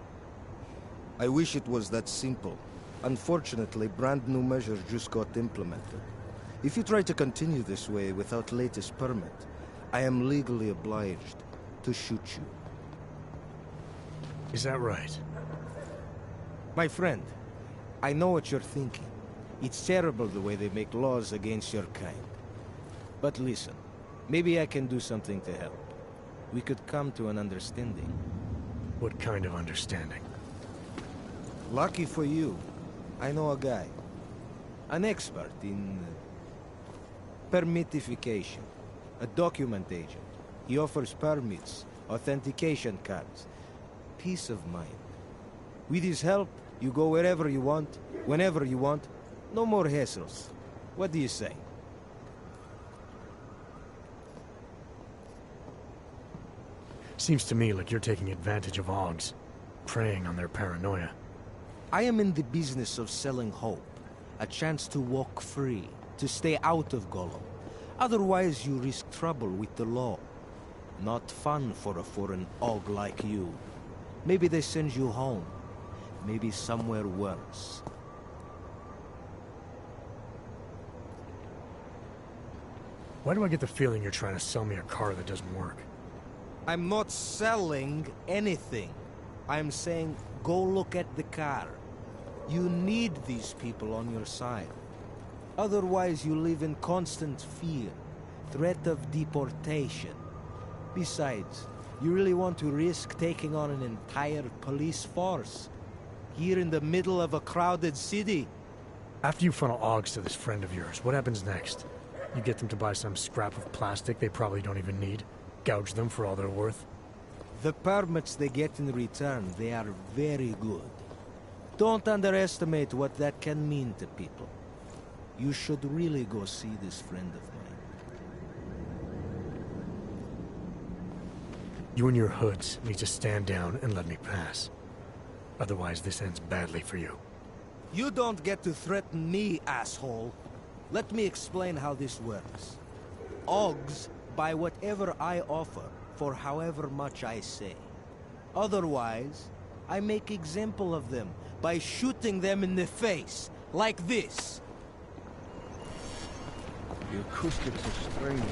I wish it was that simple. Unfortunately, brand new measures just got implemented. If you try to continue this way without latest permit, I am legally obliged to shoot you. Is that right? My friend, I know what you're thinking. It's terrible the way they make laws against your kind. But listen, maybe I can do something to help. We could come to an understanding. What kind of understanding? Lucky for you, I know a guy. An expert in permitification. A document agent. He offers permits, authentication cards. Peace of mind. With his help, you go wherever you want, whenever you want. No more hassles. What do you say? Seems to me like you're taking advantage of OGs, preying on their paranoia. I am in the business of selling hope. A chance to walk free, to stay out of Gollum. Otherwise, you risk trouble with the law. Not fun for a foreign OG like you. Maybe they send you home. Maybe somewhere worse. Why do I get the feeling you're trying to sell me a car that doesn't work? I'm not selling anything. I'm saying, go look at the car. You need these people on your side. Otherwise, you live in constant fear, threat of deportation. Besides, you really want to risk taking on an entire police force? Here in the middle of a crowded city? After you funnel OGs to this friend of yours, what happens next? You get them to buy some scrap of plastic they probably don't even need? Gouge them for all they're worth? The permits they get in return, they are very good. Don't underestimate what that can mean to people. You should really go see this friend of mine. You and your hoods need to stand down and let me pass. Otherwise, this ends badly for you. You don't get to threaten me, asshole. Let me explain how this works. OGs buy whatever I offer for however much I say. Otherwise, I make example of them by shooting them in the face, like this. The acoustics are strange.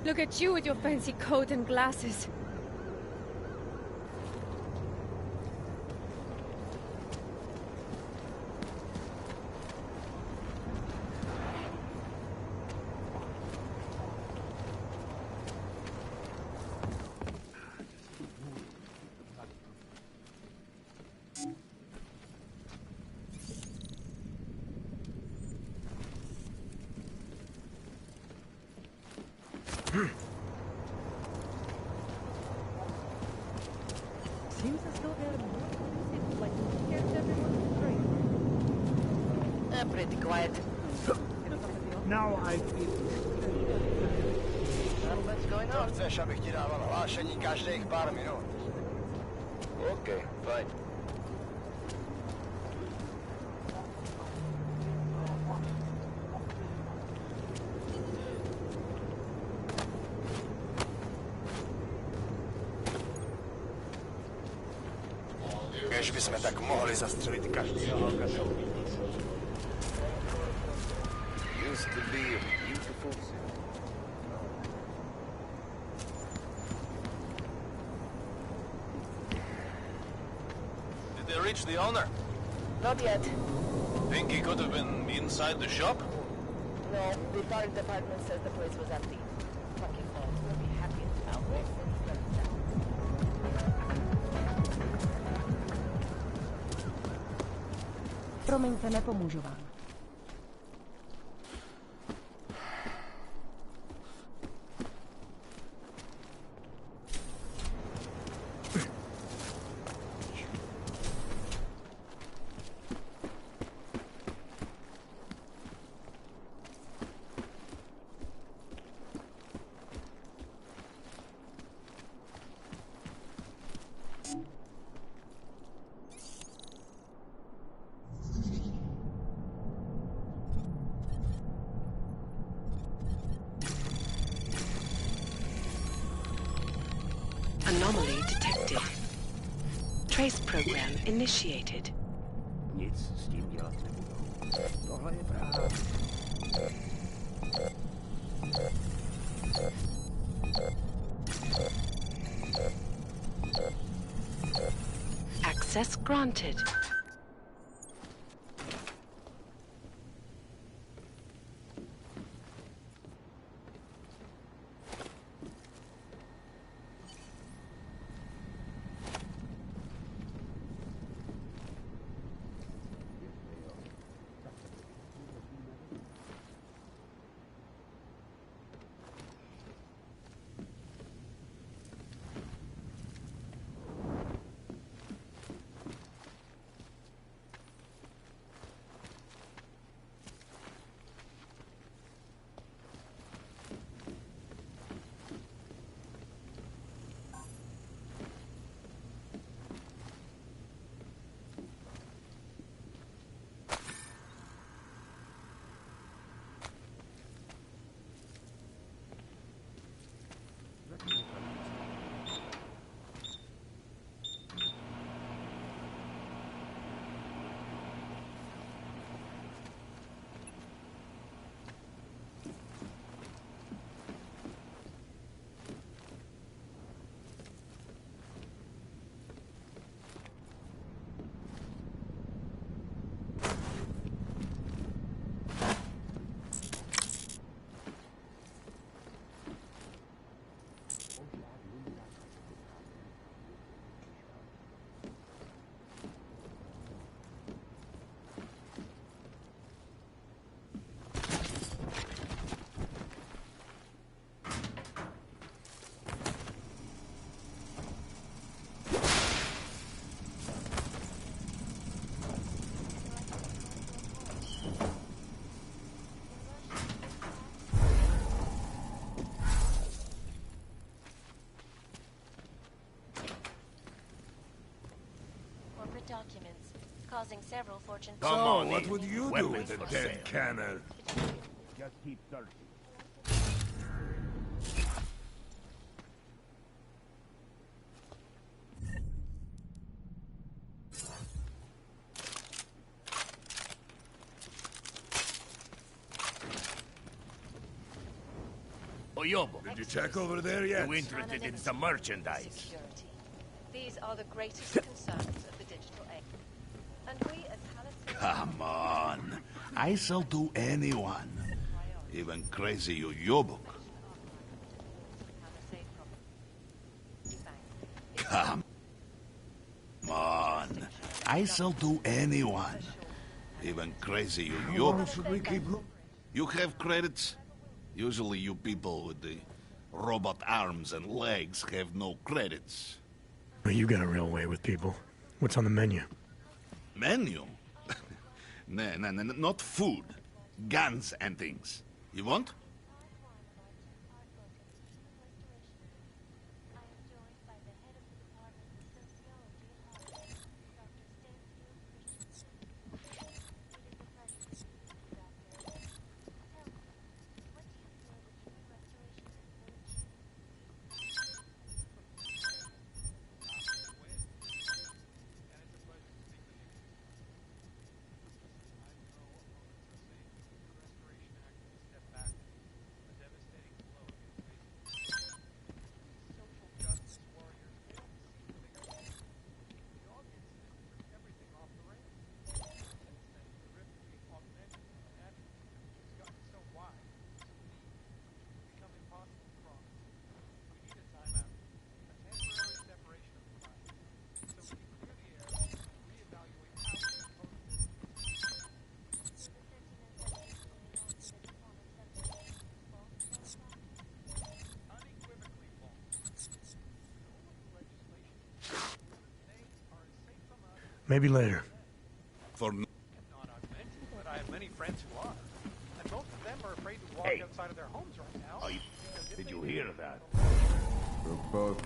Look at you with your fancy coat and glasses. Seems as though they're more elusive, like who cares everyone's straight. Pretty quiet. Now I feel... What's going on? Chceš, abych ti dával hlášení každých pár minut? OK, fajn. Kež bychom tak mohli zastřelit každého alkasoubíc. Used to be a beautiful city. Did they reach the owner? Not yet. Think he could have been inside the shop? No, the fire department says the place was empty. Fucking boss will be happy about this. Promiňte, nepomůžu vám. Anomaly detected. Trace program initiated. Nic s tím dělat nebudu. Tohle je práce. Access granted. Documents, causing several fortunes. Come on, what would you do with a dead canner? Just keep searching. Yobo. Did you check over there yet? You interested in some merchandise? These are the greatest concerns of the digital age. And we as Halcyon... Come on. I sell to anyone. Even crazy Yobuk. Come on. I sell to anyone. Even crazy Yobuk. Should we keep looking? You have credits? Usually you people with the robot arms and legs have no credits. You got a real way with people. What's on the menu? Menu? No, not food. Guns and things. You want? Maybe later. For Not augmented, but I have many friends who are. And most of them are afraid to walk outside of their homes right now. Did you hear that? We're both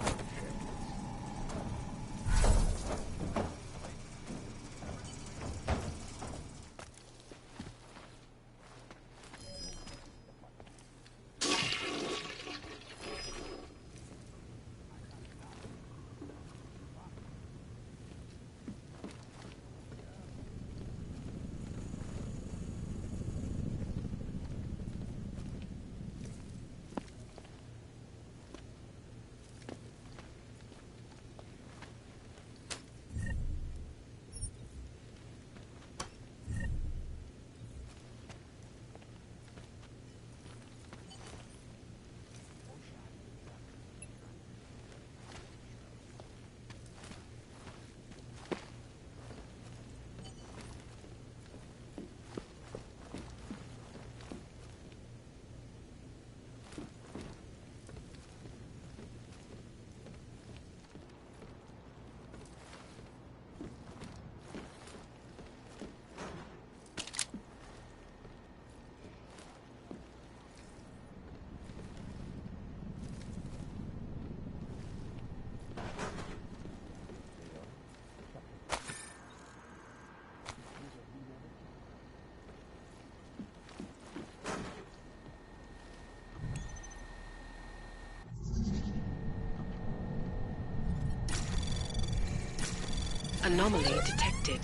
Anomaly detected.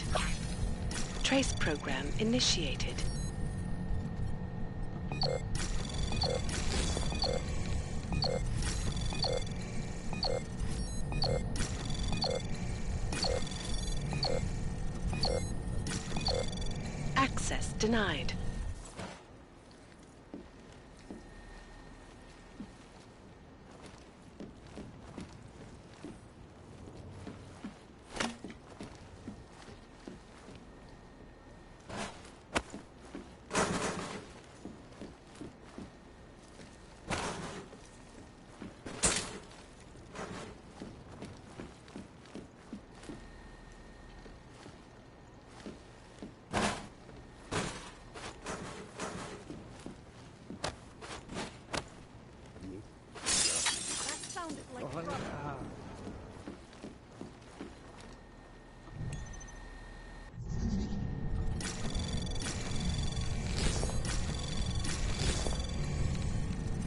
Trace program initiated. Access denied.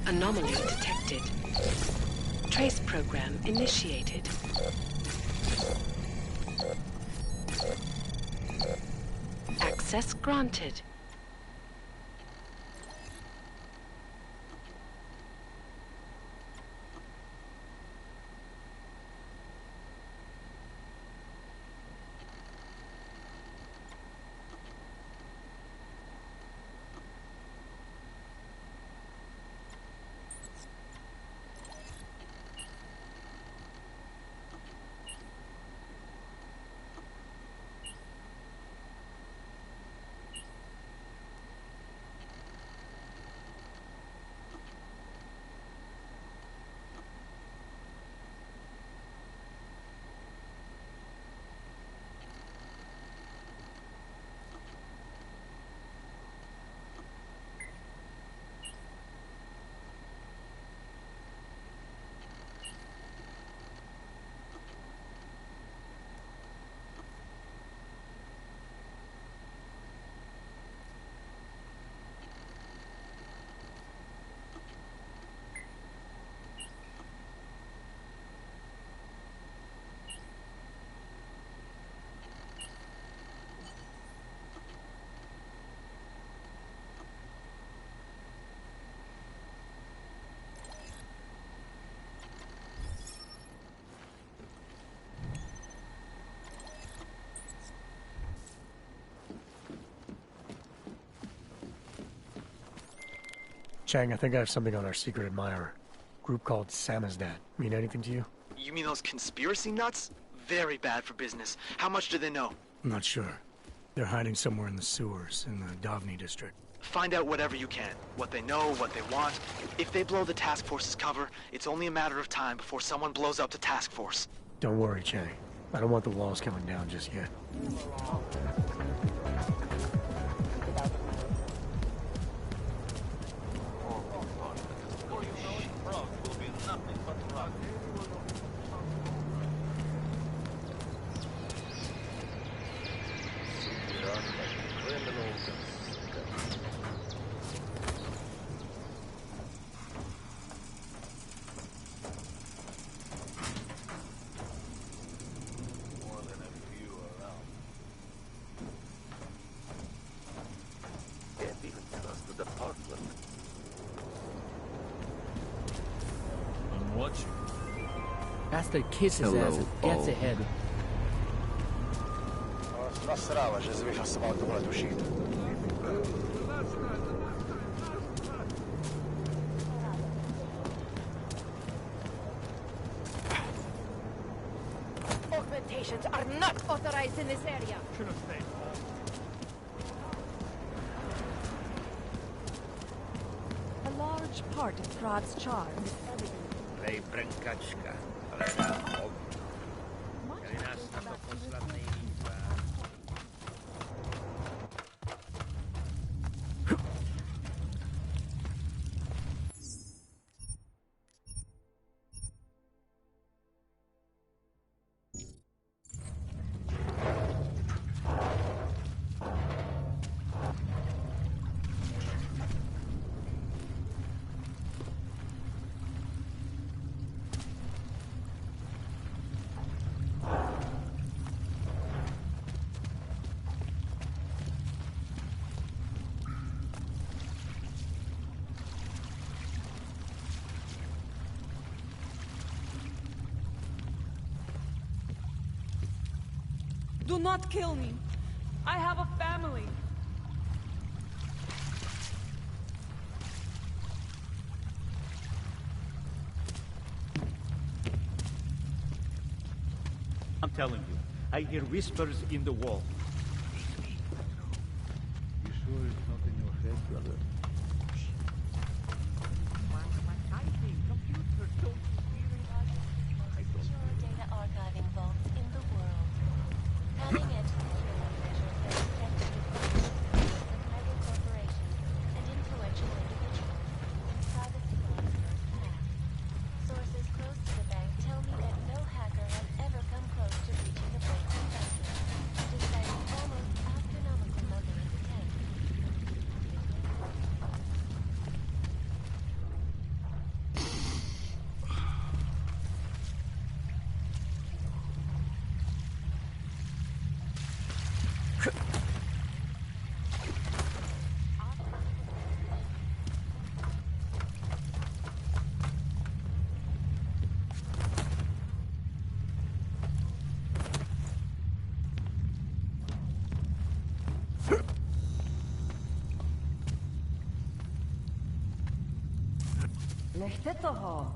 Anomaly detected. Trace program initiated. Access granted. Chang, I think I have something on our secret admirer. Group called Samizdat. Mean anything to you? You mean those conspiracy nuts? Very bad for business. How much do they know? I'm not sure. They're hiding somewhere in the sewers in the Davni district. Find out whatever you can. What they know, what they want. If they blow the task force's cover, it's only a matter of time before someone blows up the task force. Don't worry, Chang. I don't want the walls coming down just yet. Master kisses his ass and gets ahead. Augmentations are not authorized in this area. Should have stayed home. A large part of Prav's charm is evident. Do not kill me. I have a family. I'm telling you, I hear whispers in the wall. You sure it's not in your head, brother? Secure data archiving vaults in the world. Cutting-edge security measures that protect the of private corporations and influential individuals in privacy laws first-hand. Sources close to the bank tell me that no hacker has ever come close to reaching the bank's investment, despite an almost astronomical number of attempts. Lechte toho.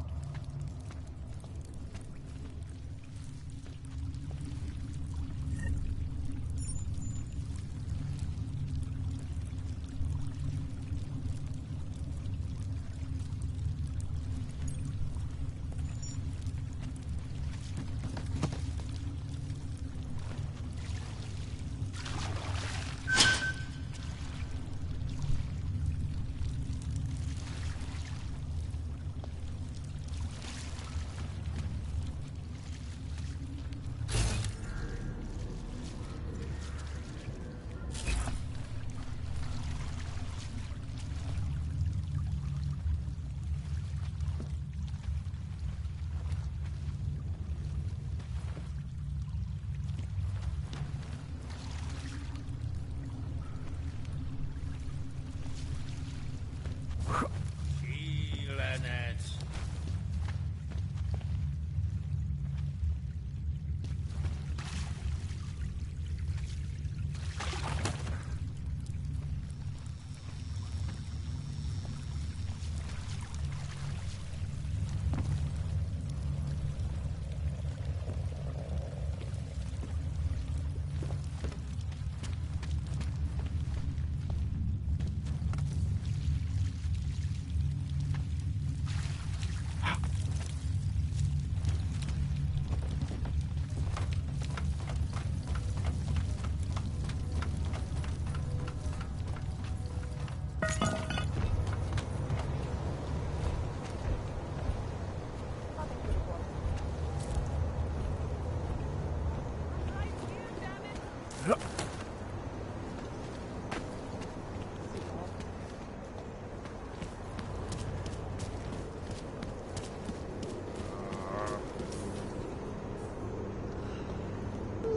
Who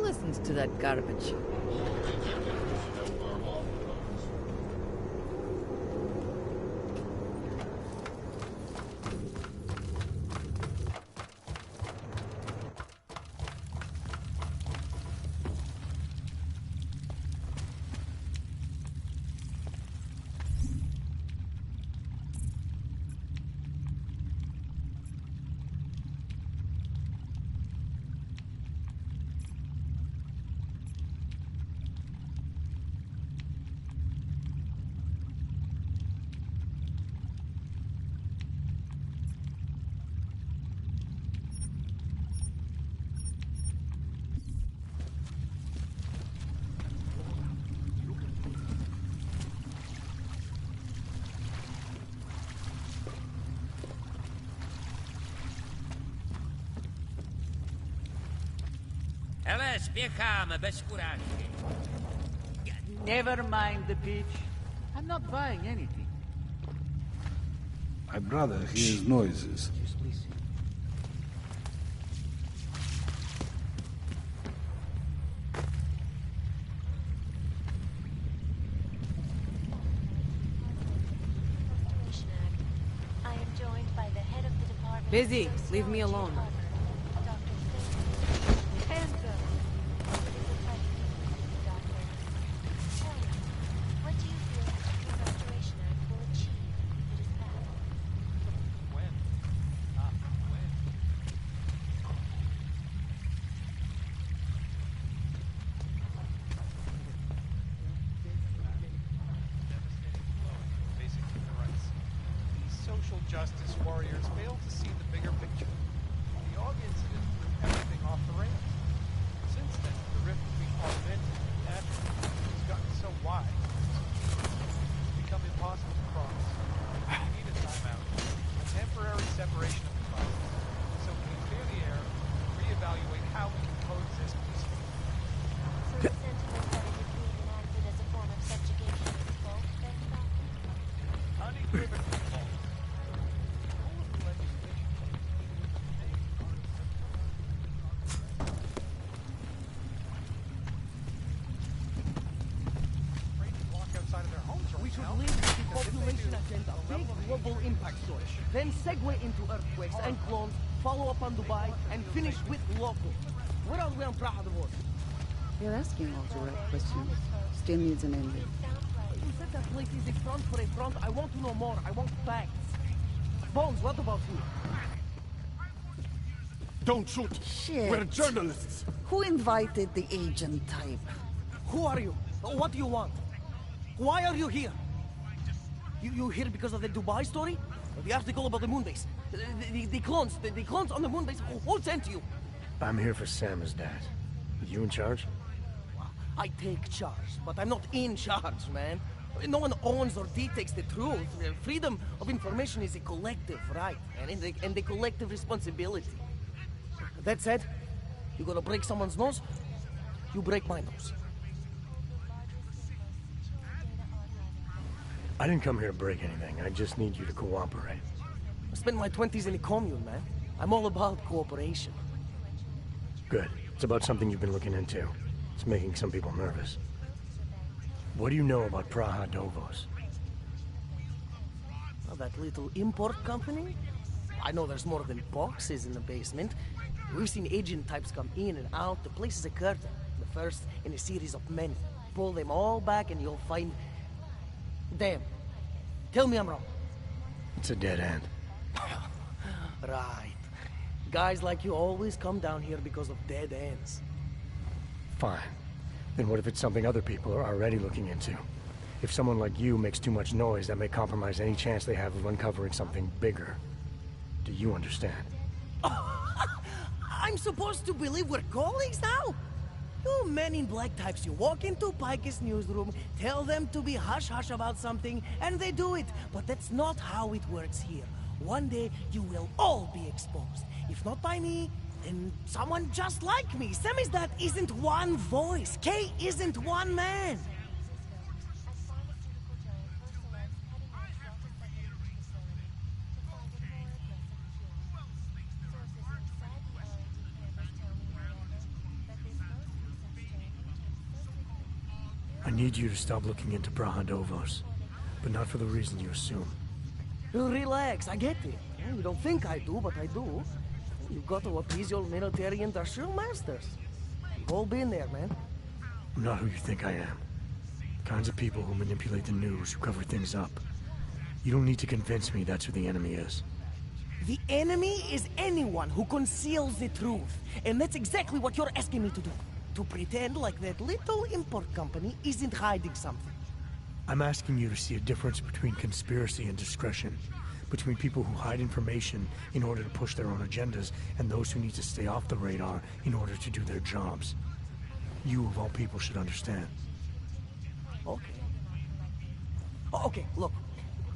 listens to that garbage? Ale, spěcháme, bez urážky. Never mind the pitch. I'm not buying anything. My brother hears noises. Just listen. I am joined by the head of the department. Busy. Leave me alone. What do you feel the Restoration Act will achieve if it is passed? When? When? Devastating blow to basic human rights. These social justice warriors fail to see the bigger picture. The Og incident threw everything off the rails. Since then, the rift between augmented and natural has gotten so wide, it's become impossible to cross. We need a timeout, a temporary separation of the classes, so we can clear the air and reevaluate how we can coexist peacefully. So the sentiment that it is being enacted as a form of subjugation is false, then, Doctor? Unequivocally false. All of the legislation afraid to walk outside of their homes right We should now. leave the Because if they population do, agenda, the big level of global impact story, then segue into earthquakes and clones, follow up on Dubai, and finish with local. Where are we on Praha Divorce? You're asking all the right questions. Still needs an ending. You said that place is a front for a front. I want to know more. I want facts. Bones, what about you? Don't shoot! Shit. We're journalists! Who invited the agent type? Who are you? What do you want? Why are you here? You here because of the Dubai story? The article about the moon base? The clones on the moon base? Who sent you? I'm here for Sam's dad. You in charge? I take charge, but I'm not in charge, man. No one owns or dictates the truth. Freedom of information is a collective right, and a collective responsibility. That said, you gonna break someone's nose? You break my nose. I didn't come here to break anything. I just need you to cooperate. I spent my 20s in a commune, man. I'm all about cooperation. Good. It's about something you've been looking into. It's making some people nervous. What do you know about Praha Dovos? Oh, that little import company? I know there's more than boxes in the basement. We've seen agent types come in and out. The place is a curtain. The first in a series of many. Pull them all back and you'll find... Damn. Tell me I'm wrong. It's a dead end. Right. Guys like you always come down here because of dead ends. Fine. Then what if it's something other people are already looking into? If someone like you makes too much noise, that may compromise any chance they have of uncovering something bigger. Do you understand? I'm supposed to believe we're colleagues now? You men in black types, you walk into Pike's newsroom, tell them to be hush-hush about something, and they do it. But that's not how it works here. One day, you will all be exposed. If not by me, And someone just like me. Samizdat isn't one voice. K isn't one man. I need you to stop looking into Brahadovos, but not for the reason you assume. Relax, I get it. You don't think I do, but I do. You've got to appease your military industrial masters. We've all been there, man. I'm not who you think I am. The kinds of people who manipulate the news, who cover things up. You don't need to convince me that's who the enemy is. The enemy is anyone who conceals the truth. And that's exactly what you're asking me to do. To pretend like that little import company isn't hiding something. I'm asking you to see a difference between conspiracy and discretion. Between people who hide information in order to push their own agendas, and those who need to stay off the radar in order to do their jobs. You, of all people, should understand. Okay. Okay, look.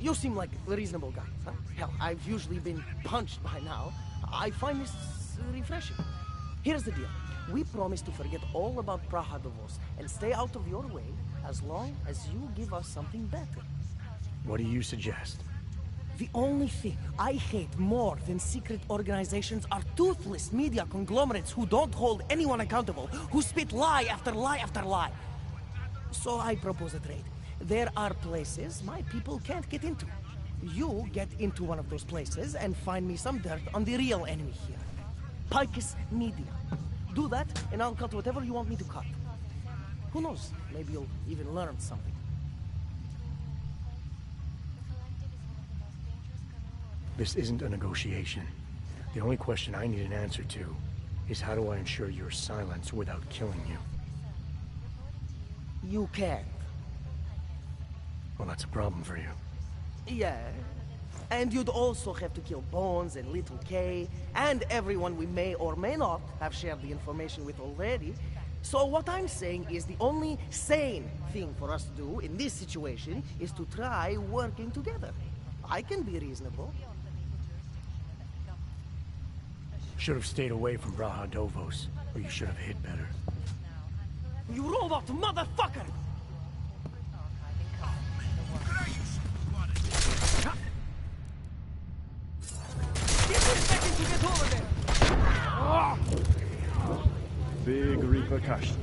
You seem like a reasonable guy. Huh? Hell, I've usually been punched by now. I find this refreshing. Here's the deal. We promise to forget all about Brahadovos and stay out of your way as long as you give us something better. What do you suggest? The only thing I hate more than secret organizations are toothless media conglomerates who don't hold anyone accountable, who spit lie after lie after lie. So I propose a trade. There are places my people can't get into. You get into one of those places and find me some dirt on the real enemy here. Picus Media. Do that, and I'll cut whatever you want me to cut. Who knows? Maybe you'll even learn something. This isn't a negotiation. The only question I need an answer to is how do I ensure your silence without killing you? You can't. Well, that's a problem for you. Yeah. And you'd also have to kill Bones and Little K, and everyone we may or may not have shared the information with already. So what I'm saying is the only sane thing for us to do in this situation is to try working together. I can be reasonable. Should have stayed away from Brahadovos, or you should have hid better. You robot motherfucker! To get over there. Big repercussions.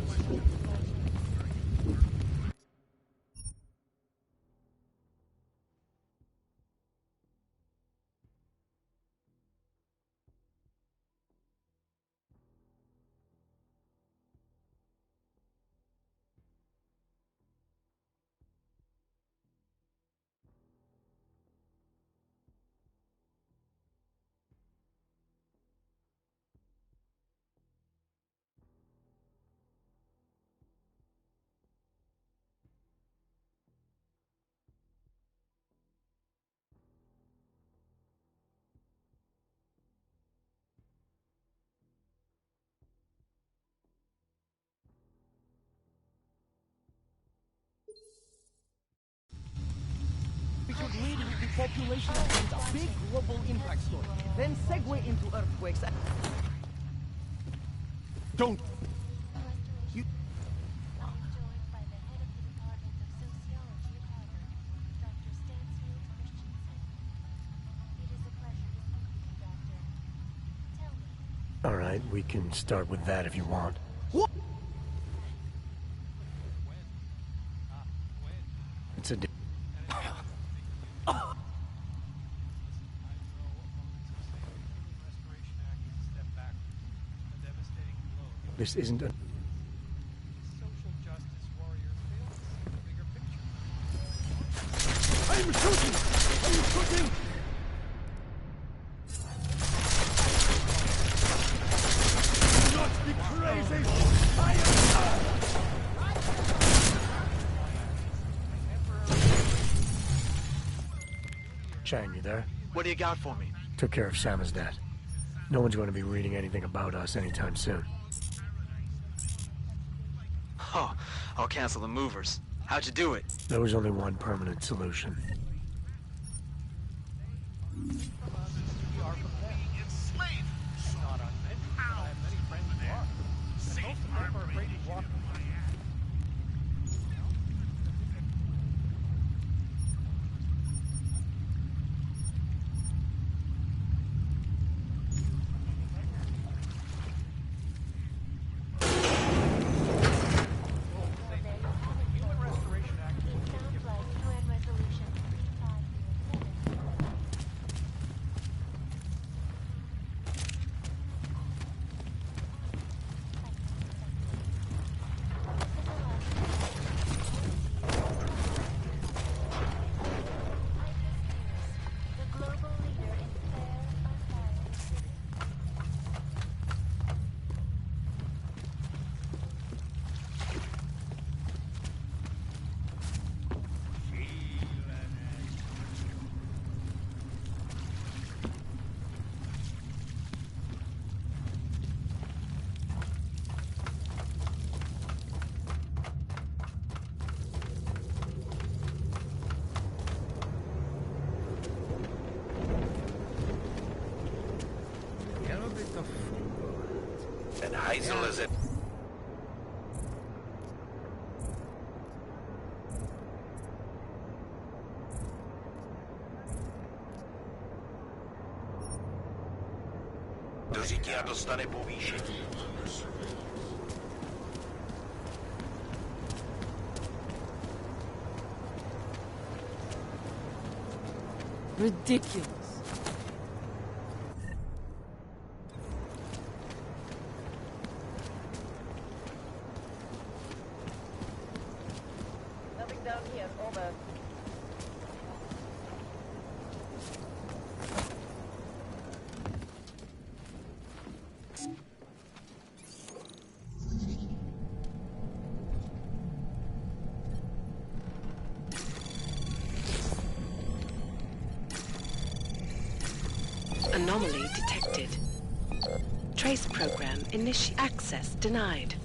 We should lead with the population agenda, big global impact story, then segue into earthquakes. Don't! You... All right, we can start with that if you want. What? It's a... This isn't a... Social justice warriors fail to see the bigger picture. I'm shooting! I'm shooting! Do not be crazy! I am... Chang, you there? What do you got for me? Took care of Samizdat. No one's going to be reading anything about us anytime soon. Oh, I'll cancel the movers. How'd you do it? There was only one permanent solution. And Heisel is it. Do říká dostane povýšení. Ridiculous. Nothing down here. Over. Anomaly detected. Trace program access denied.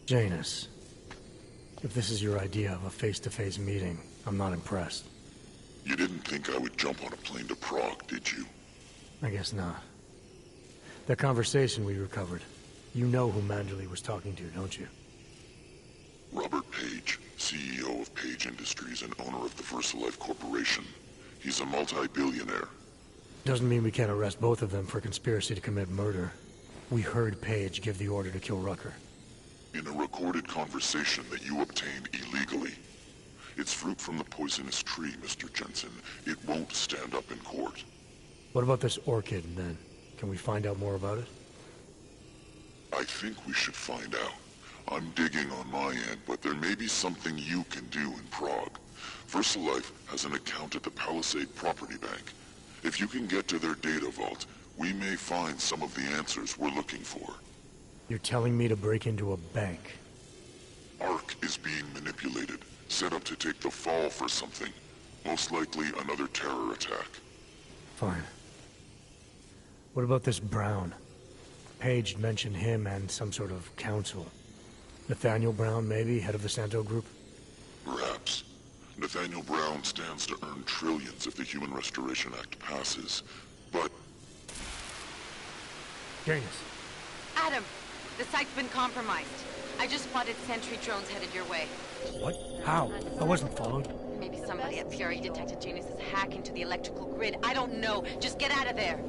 Janus, if this is your idea of a face-to-face meeting, I'm not impressed. You didn't think I would jump on a plane to Prague, did you? I guess not. That conversation we recovered, you know who Manderley was talking to, don't you? Robert Page, CEO of Page Industries and owner of the VersaLife Corporation. He's a multi-billionaire. Doesn't mean we can't arrest both of them for conspiracy to commit murder. We heard Page give the order to kill Rucker. In a recorded conversation that you obtained illegally. It's fruit from the poisonous tree, Mr. Jensen. It won't stand up in court. What about this orchid, then? Can we find out more about it? I think we should find out. I'm digging on my end, but there may be something you can do in Prague. VersaLife has an account at the Palisade Property Bank. If you can get to their data vault, we may find some of the answers we're looking for. You're telling me to break into a bank? Ark is being manipulated, set up to take the fall for something. Most likely another terror attack. Fine. What about this Brown? Page mentioned him and some sort of council. Nathaniel Brown, maybe, head of the Santo Group? Perhaps. Nathaniel Brown stands to earn trillions if the Human Restoration Act passes, but... Janus. Adam! The site's been compromised. I just spotted sentry drones headed your way. What? How? I wasn't followed. Maybe somebody at Fury detected Janus's hack into the electrical grid. I don't know. Just get out of there.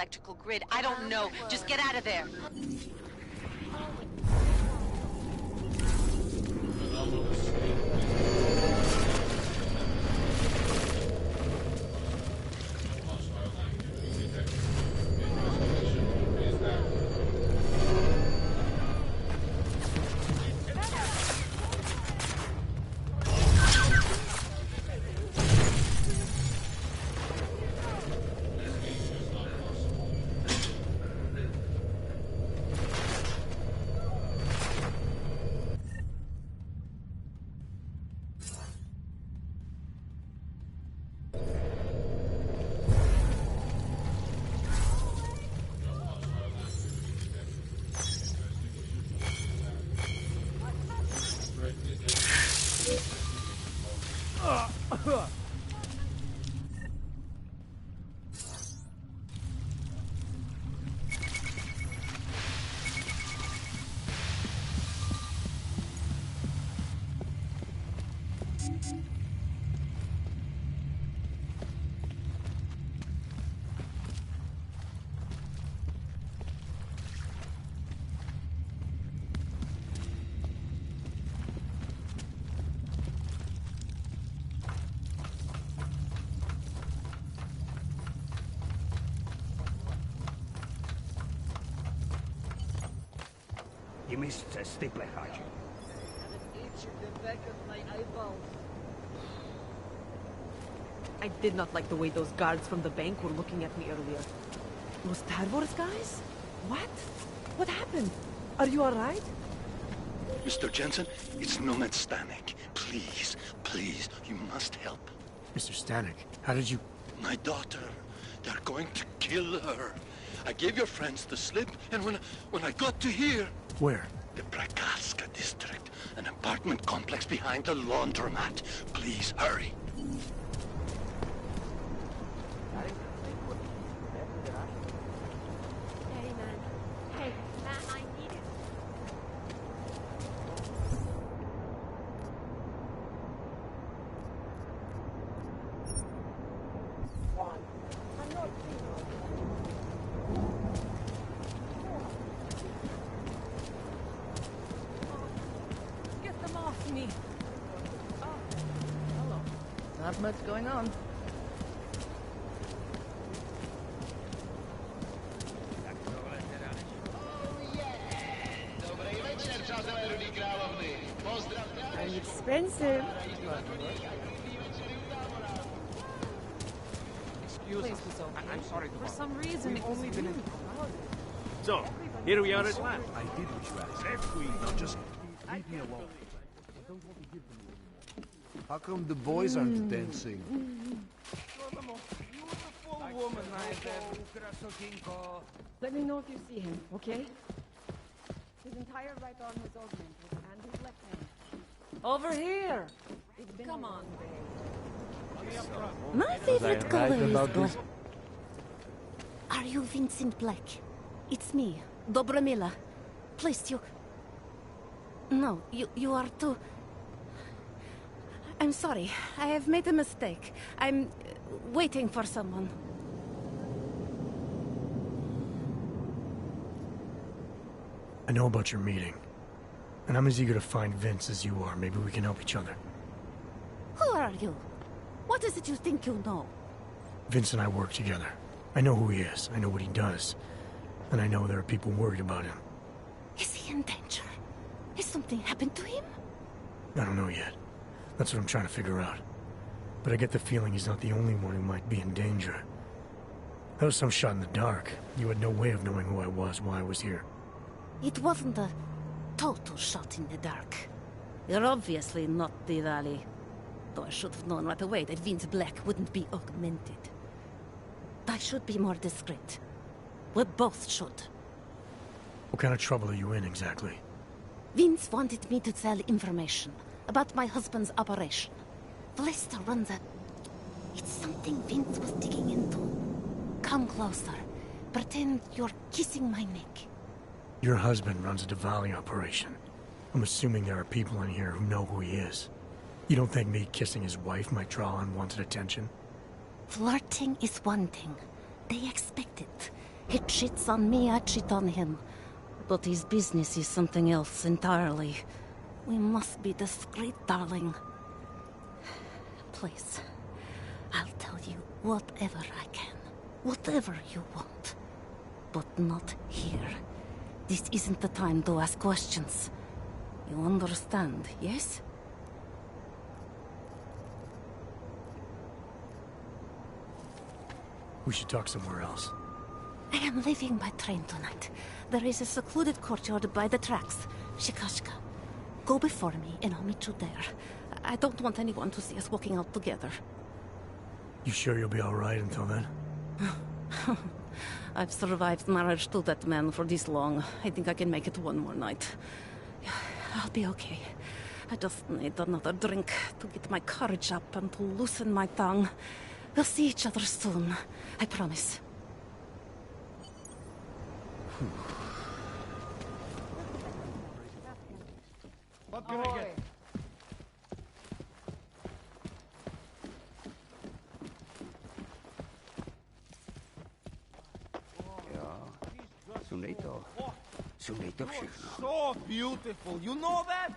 electrical grid. I don't know. Just get out of there. You missed a stapler, Haji. I did not like the way those guards from the bank were looking at me earlier. Those Tarvors guys? What? What happened? Are you alright? Mr. Jensen, it's Nomad Stanek. Please, please, you must help. Mr. Stanek, how did you... My daughter. They're going to kill her. I gave your friends the slip, and when I got to here... Where? The Prakarska district. An apartment complex behind the laundromat. Please, hurry. Hey, man. Hey, man, I need it. Get them off me! Oh, hello. Not much going on. Very expensive. Excuse us. I'm sorry to For bother. some reason, We've it was only been in... really So, here we are at last. I did what you asked. Now just leave me alone. I don't want to give them anymore. How come the boys aren't dancing? Let me know if you see him, okay? His entire right arm is augmented, and his left hand. Over here! It's been Come on. My favorite color is about black. this? Are you Vincent Black? It's me, Dobramila. Please, you... No, you are too... I'm sorry. I have made a mistake. I'm waiting for someone. I know about your meeting. And I'm as eager to find Vince as you are. Maybe we can help each other. Who are you? What is it you think you know? Vince and I work together. I know who he is. I know what he does. And I know there are people worried about him. Is he in danger? Has something happened to him? I don't know yet. That's what I'm trying to figure out. But I get the feeling he's not the only one who might be in danger. That was some shot in the dark. You had no way of knowing who I was, why I was here. It wasn't a total shot in the dark. You're obviously not Diwali. Though I should have known right away that Vince Black wouldn't be augmented. I should be more discreet. We both should. What kind of trouble are you in, exactly? Vince wanted me to tell information about my husband's operation. Vlesta runs a... It's something Vince was digging into. Come closer. Pretend you're kissing my neck. Your husband runs a Diwali operation. I'm assuming there are people in here who know who he is. You don't think me kissing his wife might draw unwanted attention? Flirting is one thing. They expect it. He cheats on me, I cheat on him. But his business is something else entirely. We must be discreet, darling. Please, I'll tell you whatever I can. Whatever you want. But not here. This isn't the time to ask questions. You understand, yes? We should talk somewhere else. I am leaving by train tonight. There is a secluded courtyard by the tracks. Shikashka. Go before me and I'll meet you there. I don't want anyone to see us walking out together. You sure you'll be alright until then? I've survived marriage to that man for this long. I think I can make it one more night. I'll be okay. I just need another drink to get my courage up and to loosen my tongue. We'll see each other soon. I promise. What can I get? So beautiful, you know that?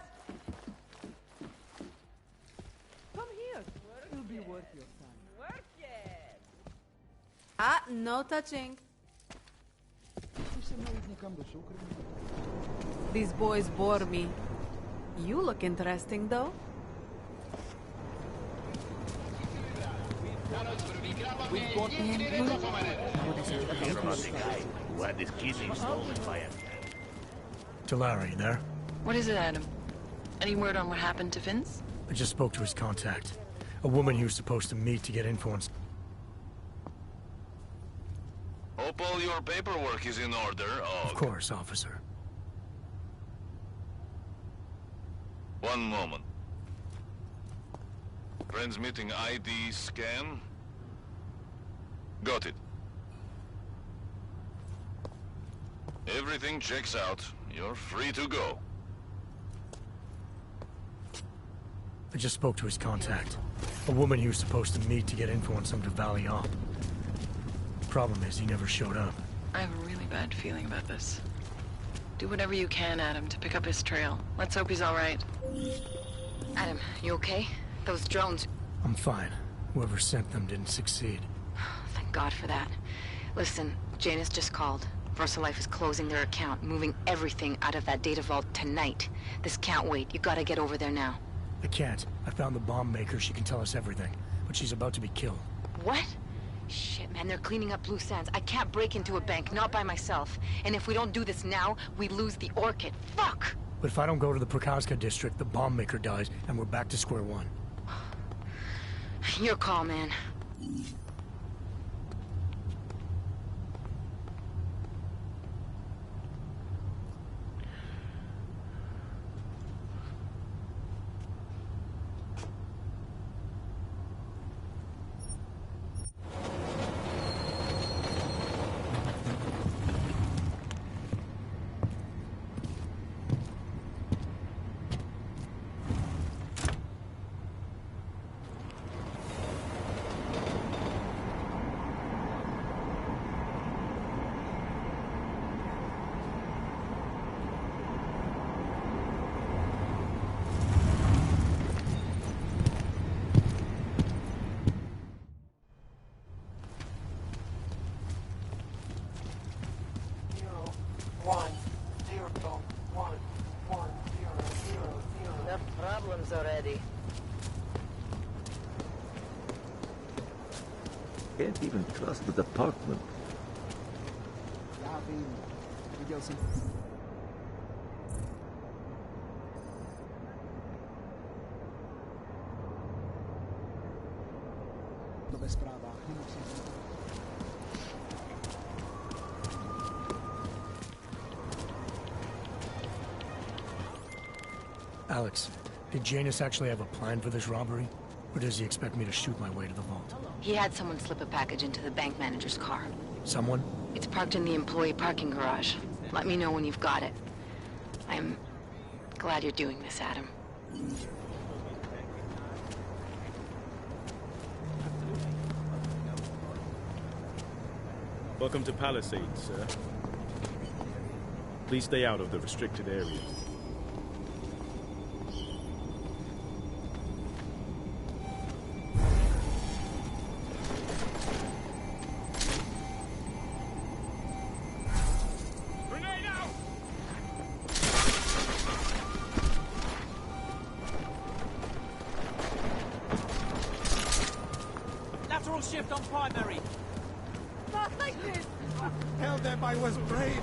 Come here. It'll be worth your time. Work it. Ah, no touching. These boys bore me. You look interesting, though. We've got the guy who had his kidney stolen by a Larry, there? What is it, Adam? Any word on what happened to Vince? I just spoke to his contact. A woman he was supposed to meet to get info on... Hope all your paperwork is in order, Og. Of course, officer. One moment. Transmitting ID scan. Got it. Everything checks out. You're free to go. I just spoke to his contact. A woman he was supposed to meet to get info on some Valley op. Problem is, he never showed up. I have a really bad feeling about this. Do whatever you can, Adam, to pick up his trail. Let's hope he's all right. Adam, you okay? Those drones... I'm fine. Whoever sent them didn't succeed. Thank God for that. Listen, Janus just called. VersaLife is closing their account, moving everything out of that data vault tonight. This can't wait. You gotta get over there now. I can't. I found the bomb maker. She can tell us everything. But she's about to be killed. What? Shit, man, they're cleaning up loose ends. I can't break into a bank, not by myself. And if we don't do this now, we lose the Orchid. Fuck! But if I don't go to the Prokazka district, the bomb maker dies, and we're back to square one. Your call, man. Already. Can't even trust the department. Alex, did Janus actually have a plan for this robbery? Or does he expect me to shoot my way to the vault? He had someone slip a package into the bank manager's car. Someone? It's parked in the employee parking garage. Let me know when you've got it. I'm glad you're doing this, Adam. Welcome to Palisades, sir. Please stay out of the restricted area. Lateral shift on primary. Not like this! Tell them I was brave.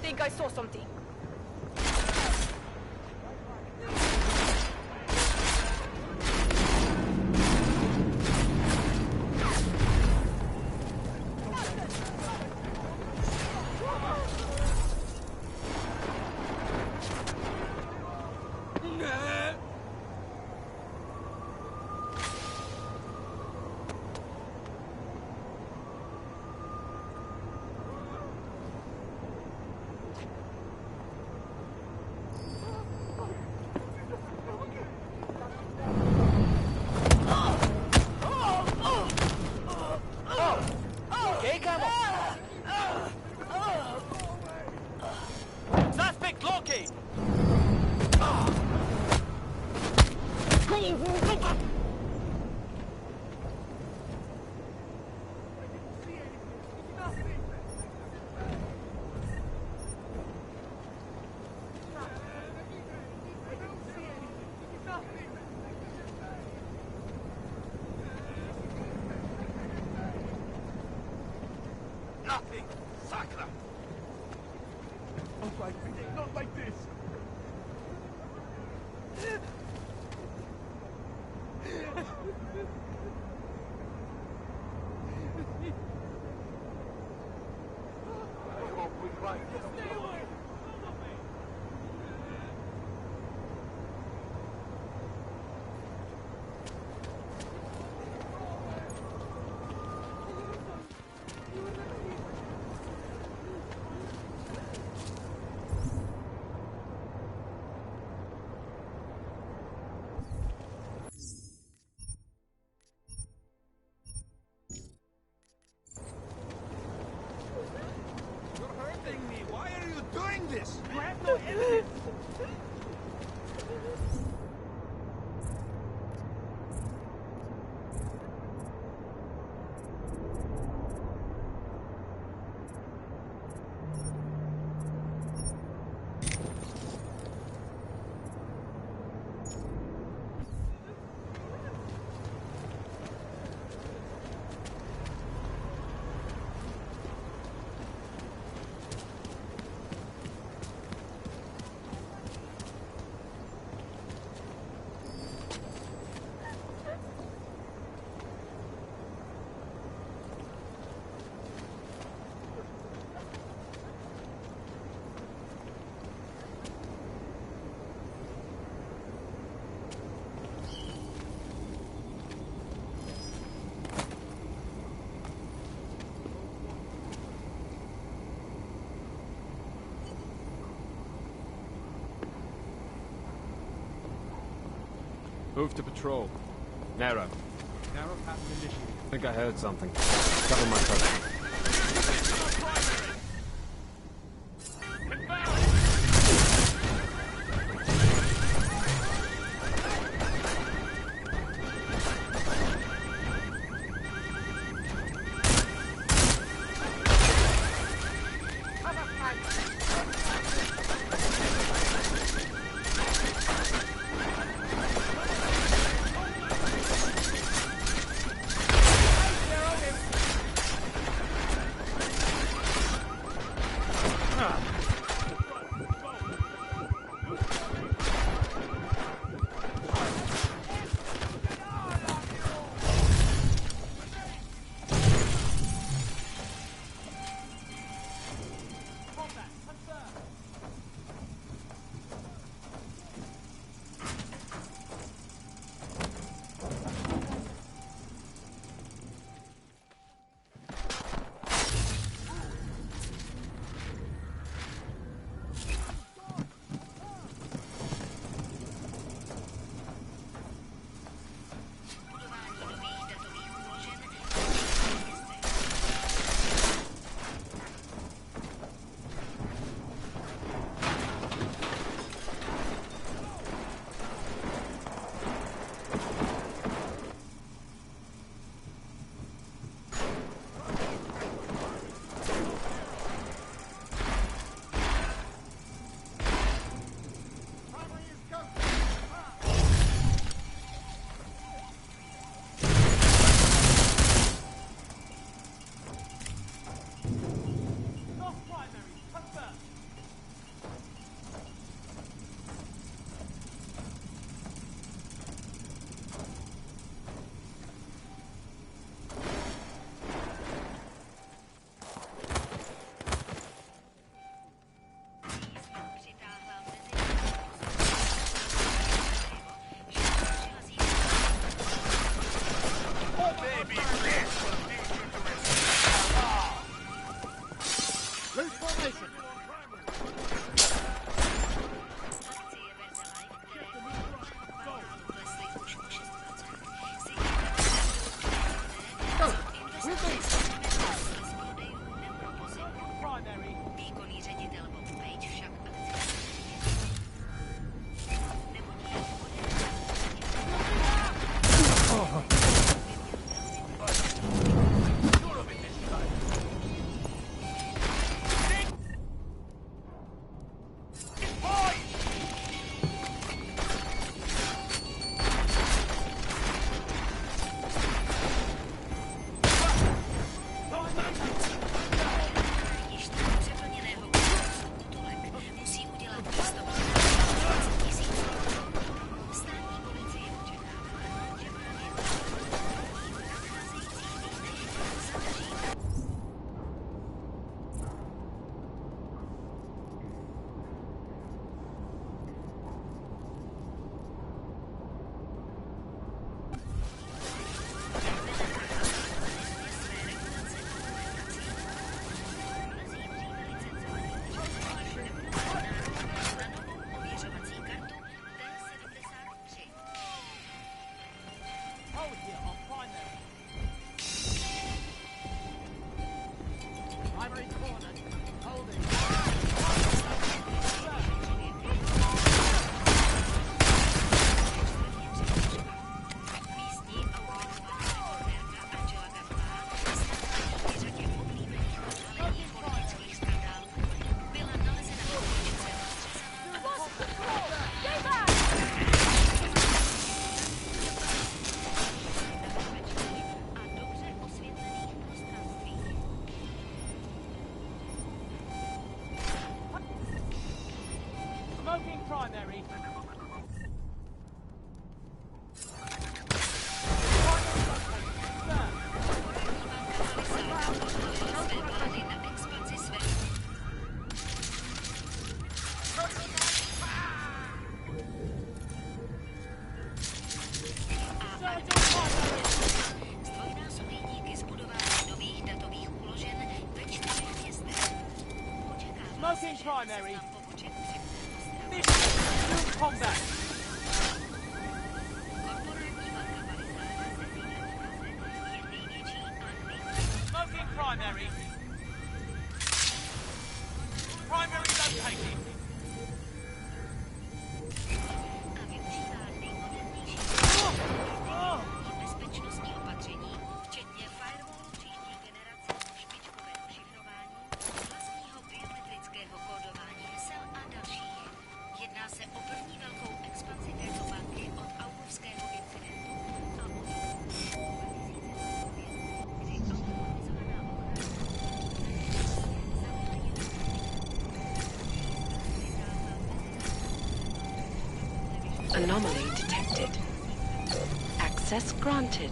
Think I saw something. Suspect locate! Nothing! Sakra! Not like this. Not like this. I hope we find this. Stay away! You're hurting me. Why are you doing this? You have no evidence. Move to patrol. Narrow. Narrow pattern initiated. I think I heard something. Cover my cover. Výkonný ředitel Bob Page však Smoking primary. Zdvojnásobí díky zbudování nových datových úložen ve 4 městech. Smoking primary. Mission combat. Smoking primary. Primary located. Bezpečnostní opatření, včetně firewallu příští generace, špičkového šifrování, vlastního biometrického kódování hesel a další. Jedná se o první velkou expanzi této banky od augovského incidentu a od Anomaly detected. Access granted.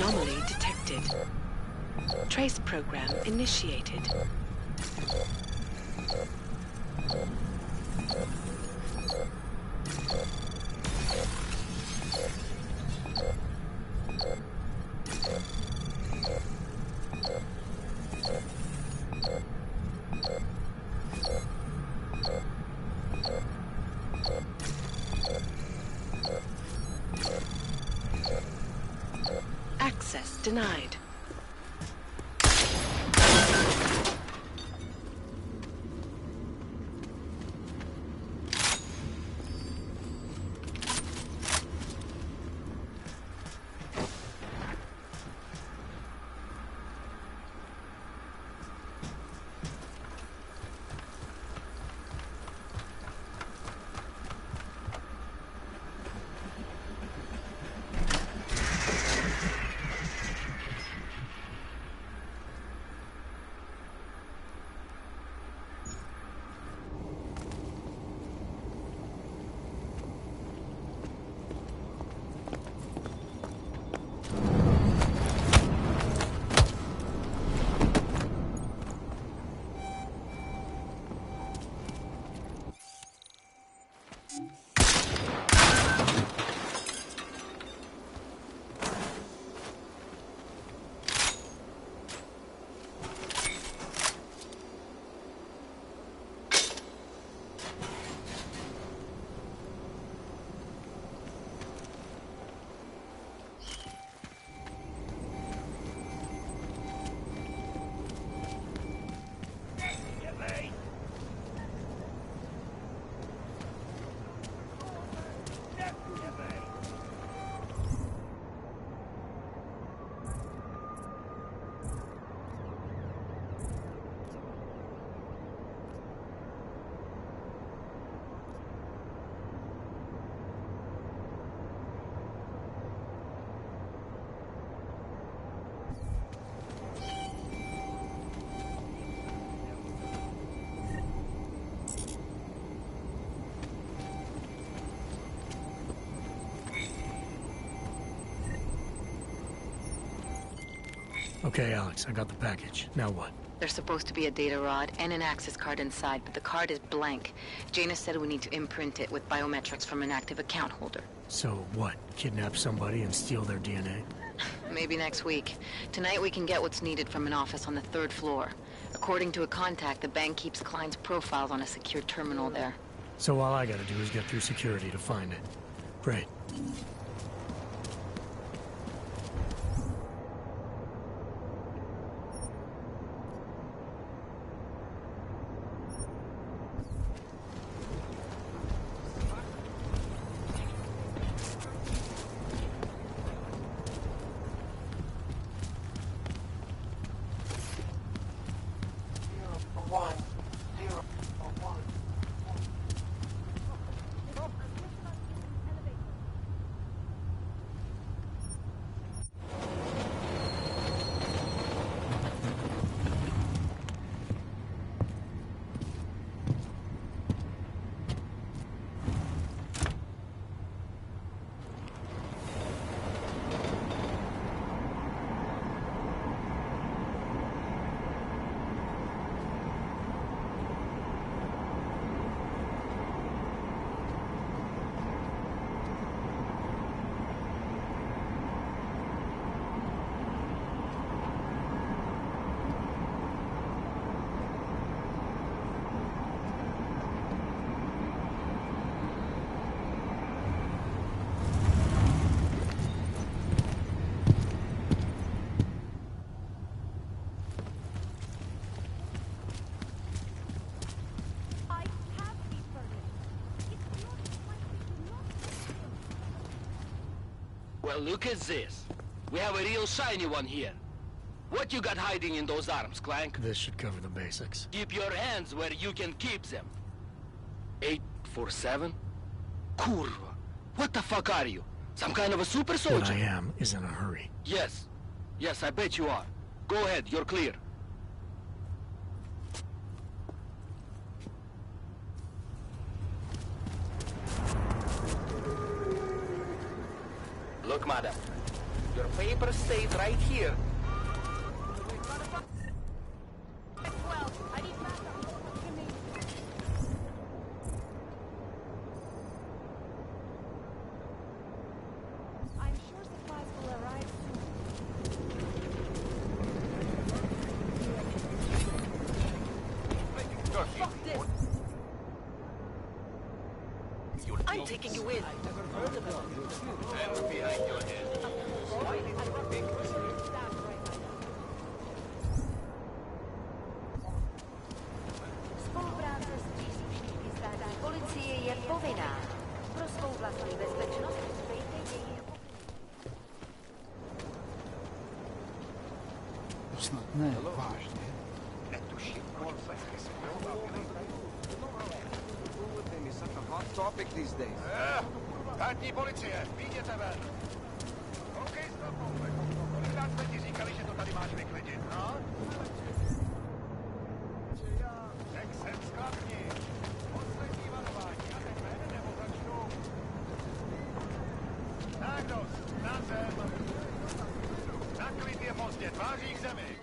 Anomaly detected. Trace program initiated. Access denied. Okay, Alex, I got the package. Now what? There's supposed to be a data rod and an access card inside, but the card is blank. Janus said we need to imprint it with biometrics from an active account holder. So what? Kidnap somebody and steal their DNA? Maybe next week. Tonight we can get what's needed from an office on the 3rd floor. According to a contact, the bank keeps clients' profiles on a secure terminal there. So all I gotta do is get through security to find it. Great. Well, look at this. We have a real shiny one here. What you got hiding in those arms, Clank? This should cover the basics. Keep your hands where you can keep them. 847? Kurva. What the fuck are you? Some kind of a super soldier? What I am is in a hurry. Yes. Yes, I bet you are. Go ahead, you're clear. Look, madam. Your papers stayed right here. Well, I need backup. Give me. I'm sure supplies will arrive soon. Fuck this! I'm taking you in. Hands behind your head. Why did you pick this? Spolupráce s příslušníky státní policie je povinná. Pro svou vlastní bezpečnost dbejte jejich Snad ne, vážně. Netuším, proč se Such a hot topic these days. Státní policie, vyjděte ven! OK, kolikrát jsme ti říkali, že to tady máš vyklidit, no? Řek jsem skladni. Poslední varování, a teď jméne nebo začnu. Tak dost, na zem. Na klid je pozdě, tváří k zemi.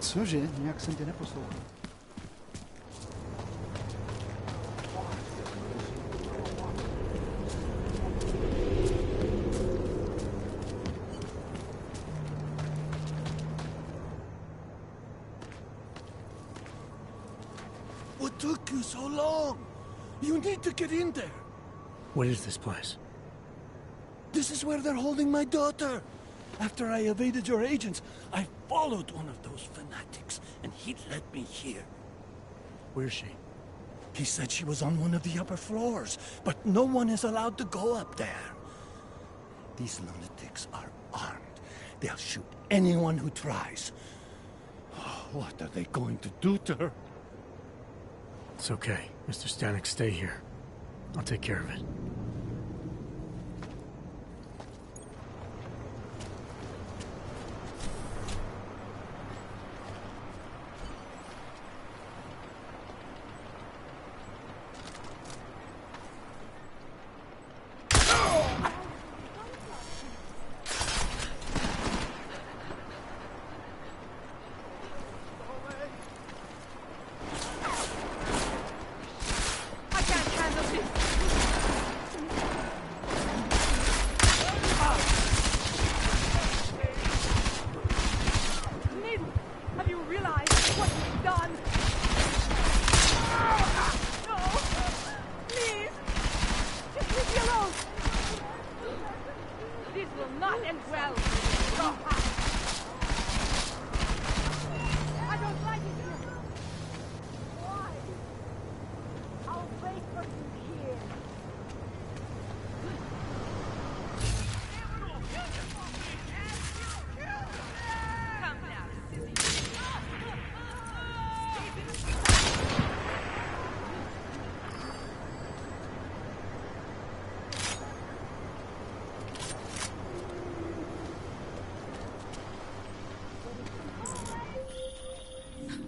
Cože? Nějak jsem tě neposlouchal. What took you so long? You need to get in there. What is this place? This is where they're holding my daughter. After I evaded your agents, I followed one of those fanatics, and he led me here. Where's she? He said she was on one of the upper floors, but no one is allowed to go up there. These lunatics are armed. They'll shoot anyone who tries. What are they going to do to her? It's okay. Mr. Stanek, stay here. I'll take care of it.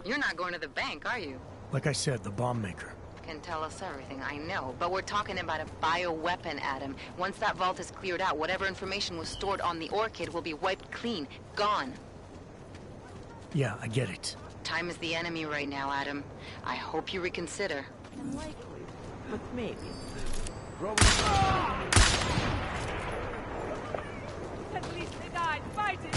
You're not going to the bank, are you? Like I said, the bomb maker. Can tell us everything, I know. But we're talking about a bioweapon, Adam. Once that vault is cleared out, whatever information was stored on the Orchid will be wiped clean. Gone. Yeah, I get it. Time is the enemy right now, Adam. I hope you reconsider. Unlikely, but maybe. At least they died fighting!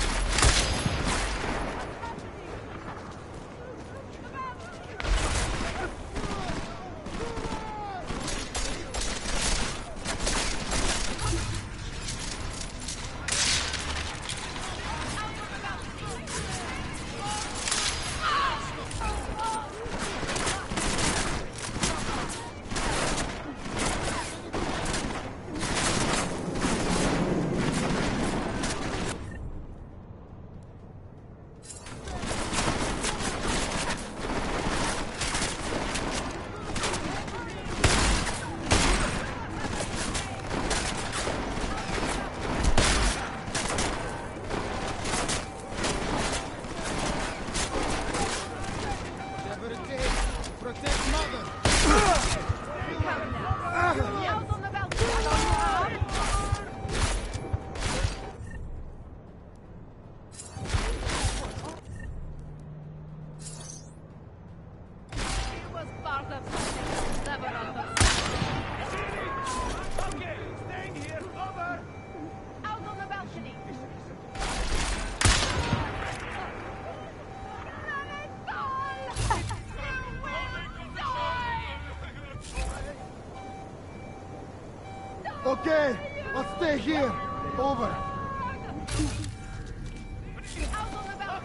Okay, I'll stay here. Over.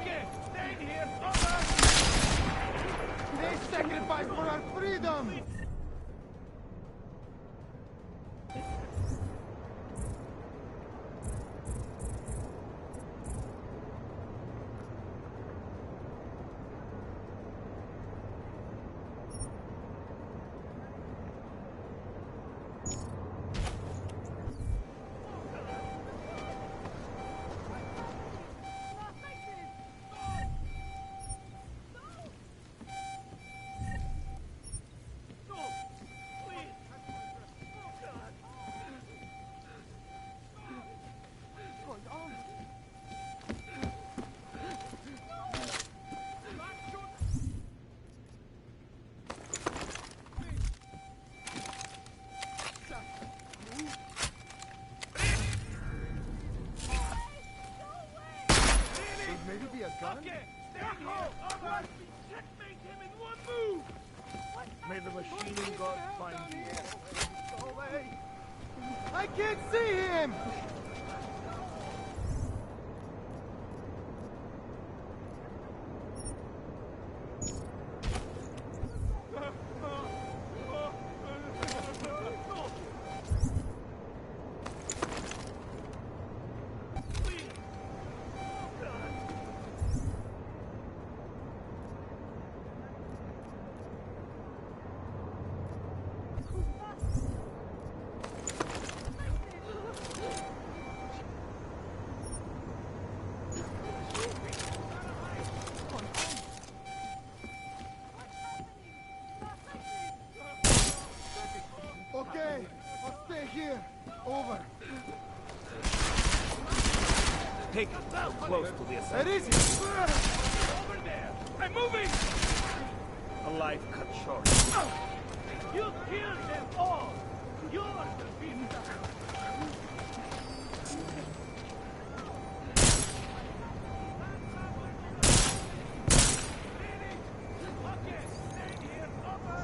Okay, stay here. Over. They sacrificed for our freedom! Maybe be a gun? Okay, stay here. Over. Checkmate him in one move. May the machining god find you. Go away! I can't see him! Okay, I'll stay here. Over. Take it down close to the That is Over there. I'm moving. A life cut short. You killed them all. You're the beast. Okay, stay here. Over.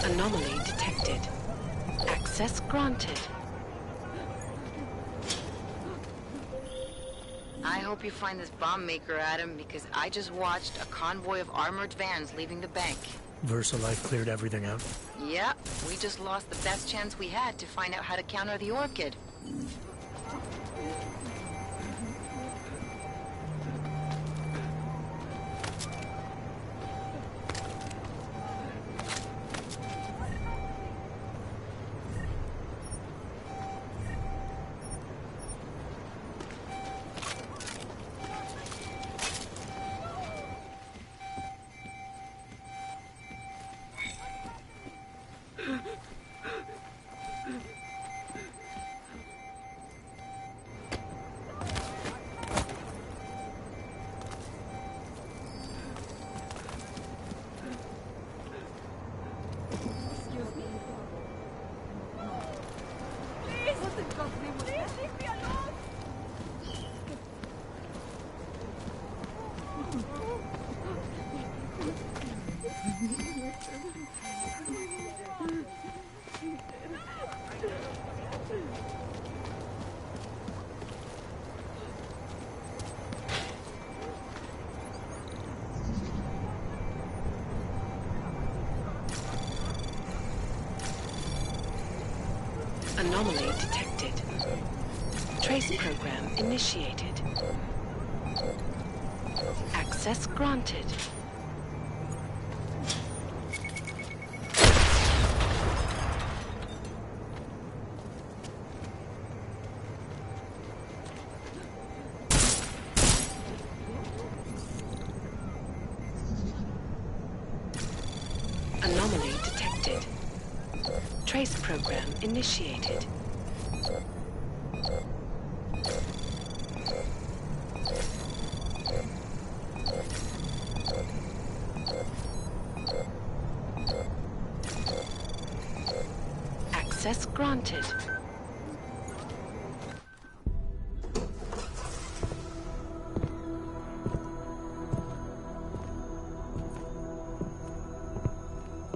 Anomaly detected. Access granted. I hope you find this bomb maker, Adam, because I just watched a convoy of armored vans leaving the bank. VersaLife cleared everything out. Yeah, we just lost the best chance we had to find out how to counter the Orchid. What in God's name was that? Leave me alone! Anomaly detected. Trace program initiated. Access granted. Anomaly detected. Trace program initiated. Access granted.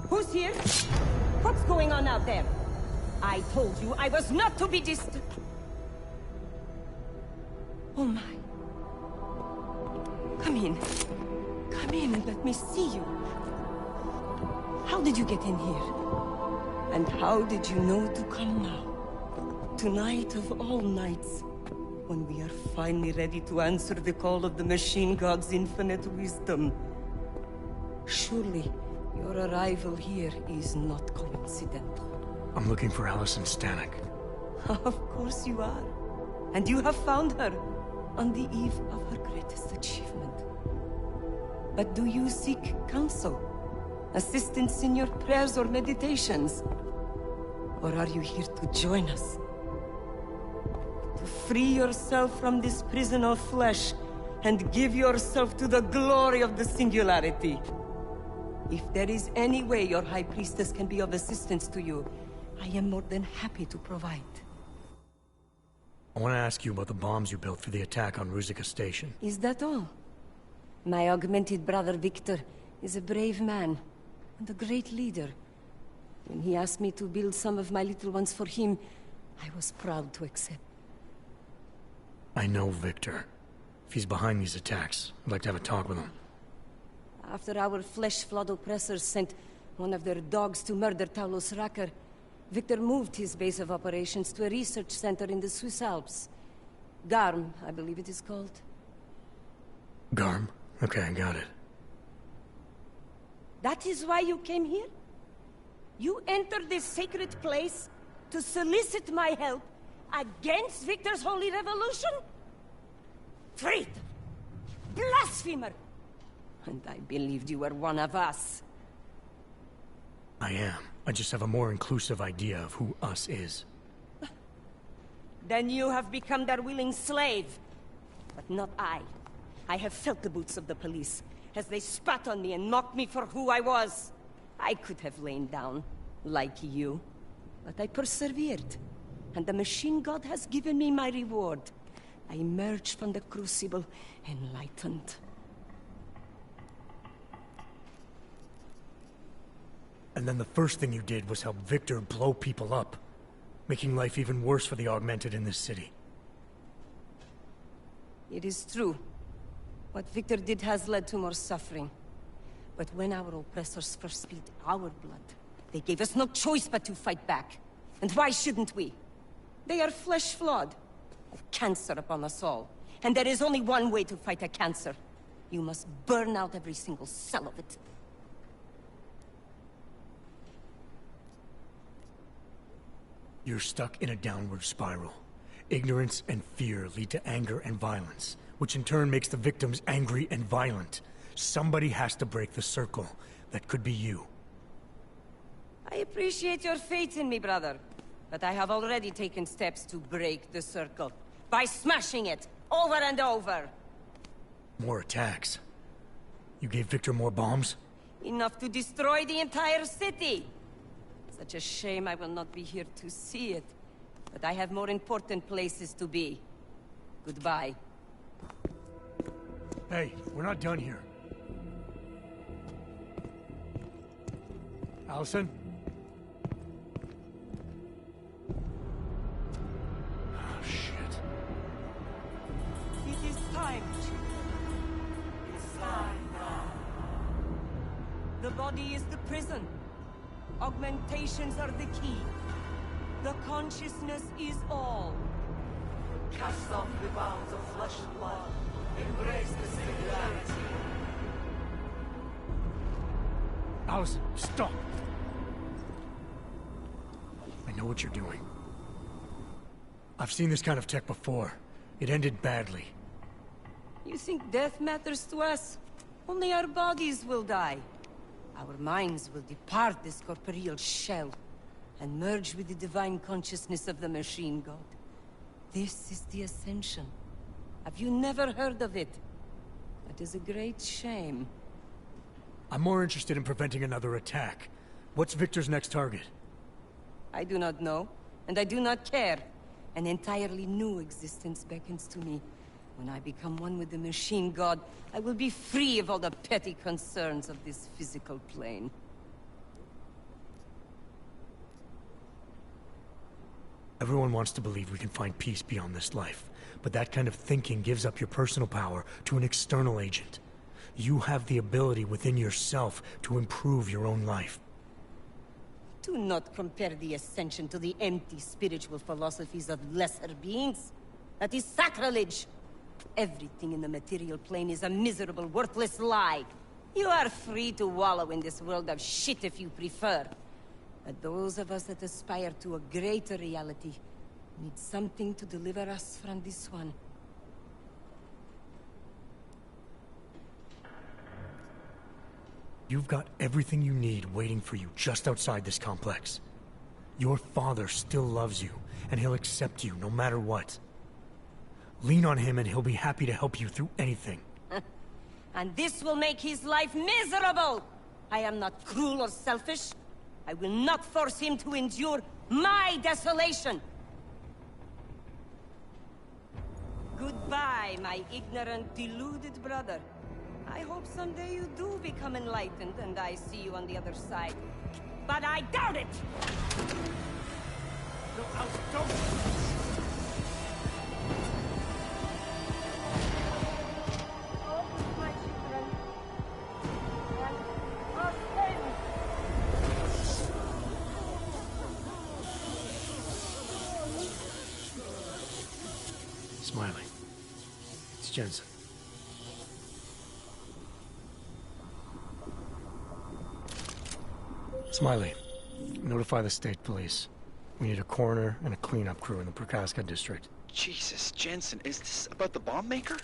Who's here? What's going on out there? I told you I was not to be distant. Oh my. Come in. Come in and let me see you. How did you get in here? And how did you know to come now? Tonight of all nights, when we are finally ready to answer the call of the Machine God's infinite wisdom. Surely, your arrival here is not coincidental. I'm looking for Allison Stanek. Of course you are. And you have found her on the eve of her greatest achievement. But do you seek counsel? Assistance in your prayers or meditations? Or are you here to join us? To free yourself from this prison of flesh and give yourself to the glory of the singularity? If there is any way your High Priestess can be of assistance to you, I am more than happy to provide. I want to ask you about the bombs you built for the attack on Ruzicka Station. Is that all? My augmented brother Victor is a brave man and a great leader. When he asked me to build some of my little ones for him, I was proud to accept. I know Victor. If he's behind these attacks, I'd like to have a talk with him. After our flesh-flood oppressors sent one of their dogs to murder Talos Racker, Victor moved his base of operations to a research center in the Swiss Alps. Garm, I believe it is called. Garm? Okay, I got it. That is why you came here? You entered this sacred place to solicit my help against Victor's holy revolution? Traitor! Blasphemer! And I believed you were one of us. I am. I just have a more inclusive idea of who us is. Then you have become their willing slave. But not I. I have felt the boots of the police as they spat on me and mocked me for who I was. I could have lain down, like you. But I persevered. And the Machine God has given me my reward. I emerged from the crucible enlightened. And then the first thing you did was help Victor blow people up, making life even worse for the Augmented in this city. It is true. What Victor did has led to more suffering. But when our oppressors first spilled our blood, they gave us no choice but to fight back. And why shouldn't we? They are flesh-flawed, have cancer upon us all. And there is only one way to fight a cancer. You must burn out every single cell of it. You're stuck in a downward spiral. Ignorance and fear lead to anger and violence, which in turn makes the victims angry and violent. Somebody has to break the circle. That could be you. I appreciate your faith in me, brother. But I have already taken steps to break the circle. By smashing it, over and over. More attacks. You gave Victor more bombs? Enough to destroy the entire city. Such a shame I will not be here to see it. But I have more important places to be. Goodbye. Hey, we're not done here. Allison? Oh, shit. It is time. It's time now. The body is the prison. Augmentations are the key. The consciousness is all. Cast off the bounds of flesh and blood. Embrace the singularity. Allison, stop! I know what you're doing. I've seen this kind of tech before. It ended badly. You think death matters to us? Only our bodies will die. Our minds will depart this corporeal shell and merge with the divine consciousness of the machine god. This is the Ascension. Have you never heard of it? That is a great shame. I'm more interested in preventing another attack. What's Victor's next target? I do not know, and I do not care. An entirely new existence beckons to me. When I become one with the machine god, I will be free of all the petty concerns of this physical plane. Everyone wants to believe we can find peace beyond this life, but that kind of thinking gives up your personal power to an external agent. You have the ability within yourself to improve your own life. Do not compare the Ascension to the empty spiritual philosophies of lesser beings. That is sacrilege. Everything in the material plane is a miserable, worthless lie. You are free to wallow in this world of shit if you prefer. But those of us that aspire to a greater reality need something to deliver us from this one. You've got everything you need waiting for you just outside this complex. Your father still loves you, and he'll accept you no matter what. Lean on him and he'll be happy to help you through anything. And this will make his life miserable! I am not cruel or selfish. I will not force him to endure my desolation! Goodbye, my ignorant, deluded brother. I hope someday you do become enlightened and I see you on the other side. But I doubt it! No, don't! Smiley. It's Jensen. Smiley, notify the state police. We need a coroner and a cleanup crew in the Prokaska district. Jesus, Jensen, is this about the bomb maker?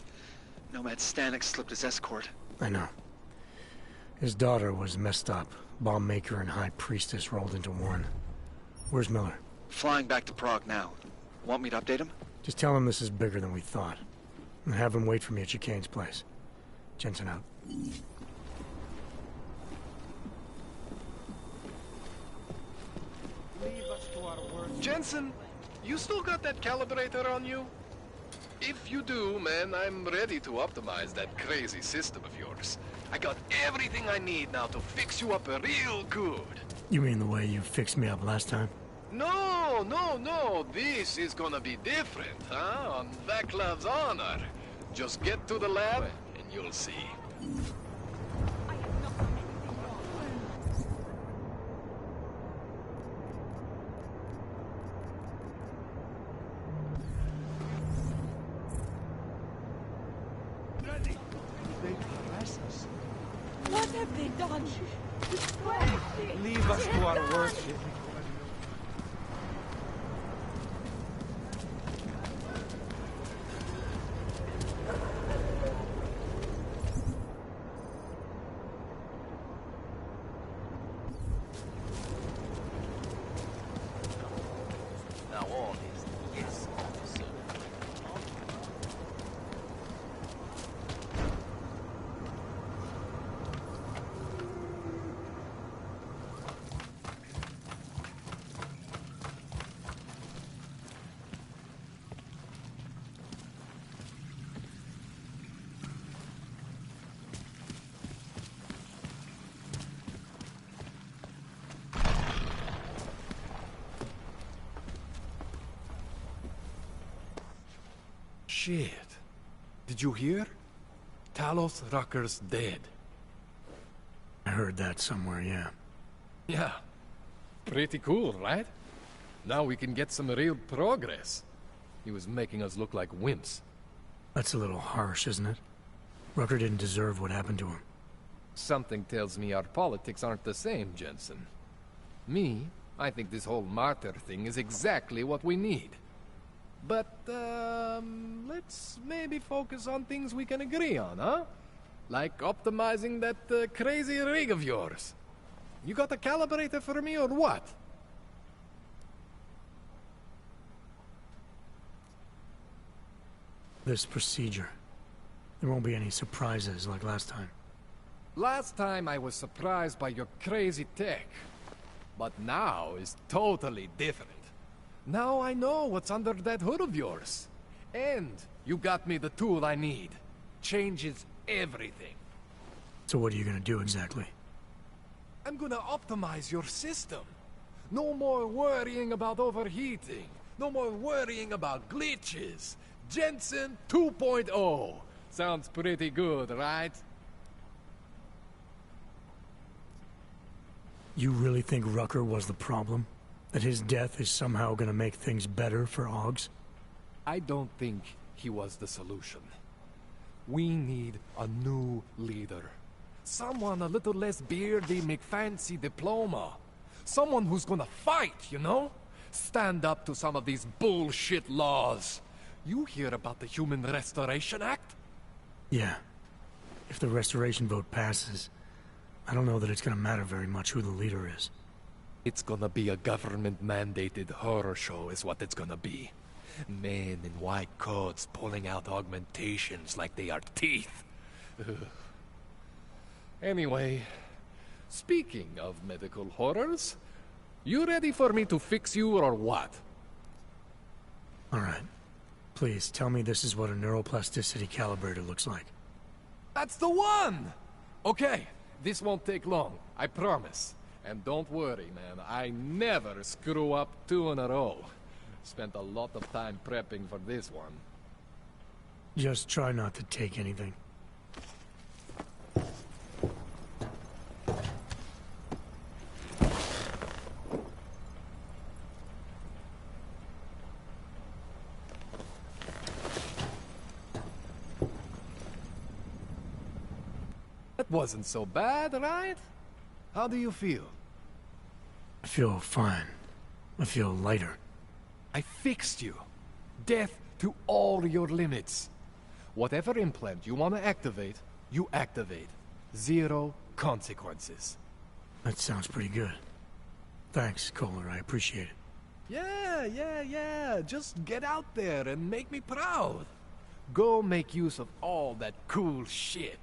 Nomad Stanek slipped his escort. I know. His daughter was messed up. Bomb maker and high priestess rolled into one. Where's Miller? Flying back to Prague now. Want me to update him? Just tell him this is bigger than we thought. And have him wait for me at Chicane's place. Jensen out. Jensen, you still got that calibrator on you? If you do, man, I'm ready to optimize that crazy system of yours. I got everything I need now to fix you up real good. You mean the way you fixed me up last time? No, no, no. This is gonna be different, huh? On Vaclav's honor. Just get to the lab, and you'll see. What have they done? Leave us to our work. Now all is yes, officer. shit. Did you hear? Talos Rucker's dead. I heard that somewhere, yeah. Yeah. Pretty cool, right? Now we can get some real progress. He was making us look like wimps. That's a little harsh, isn't it? Rucker didn't deserve what happened to him. Something tells me our politics aren't the same, Jensen. Me, I think this whole martyr thing is exactly what we need. But, let's maybe focus on things we can agree on, huh? Like optimizing that crazy rig of yours. You got a calibrator for me or what? This procedure. There won't be any surprises like last time. Last time I was surprised by your crazy tech. But now is totally different. Now I know what's under that hood of yours. And you got me the tool I need. Changes everything. So what are you gonna do exactly? I'm gonna optimize your system. No more worrying about overheating. No more worrying about glitches. Jensen 2.0. Sounds pretty good, right? You really think Rucker was the problem? That his death is somehow gonna make things better for Augs? I don't think he was the solution. We need a new leader. Someone a little less beardy McFancy diploma. Someone who's gonna fight, you know? Stand up to some of these bullshit laws. You hear about the Human Restoration Act? Yeah. If the restoration vote passes, I don't know that it's gonna matter very much who the leader is. It's gonna be a government-mandated horror show is what it's gonna be. Men in white coats pulling out augmentations like they are teeth. Ugh. Anyway, speaking of medical horrors, you ready for me to fix you or what? Alright. Please, tell me this is what a neuroplasticity calibrator looks like. That's the one! Okay, this won't take long, I promise. And don't worry, man, I never screw up 2 in a row. Spent a lot of time prepping for this one. Just try not to take anything. That wasn't so bad, right? How do you feel? I feel fine. I feel lighter. I fixed you. Death to all your limits. Whatever implant you want to activate, you activate. 0 consequences. That sounds pretty good. Thanks, Kohler. I appreciate it. Yeah. Just get out there and make me proud. Go make use of all that cool shit.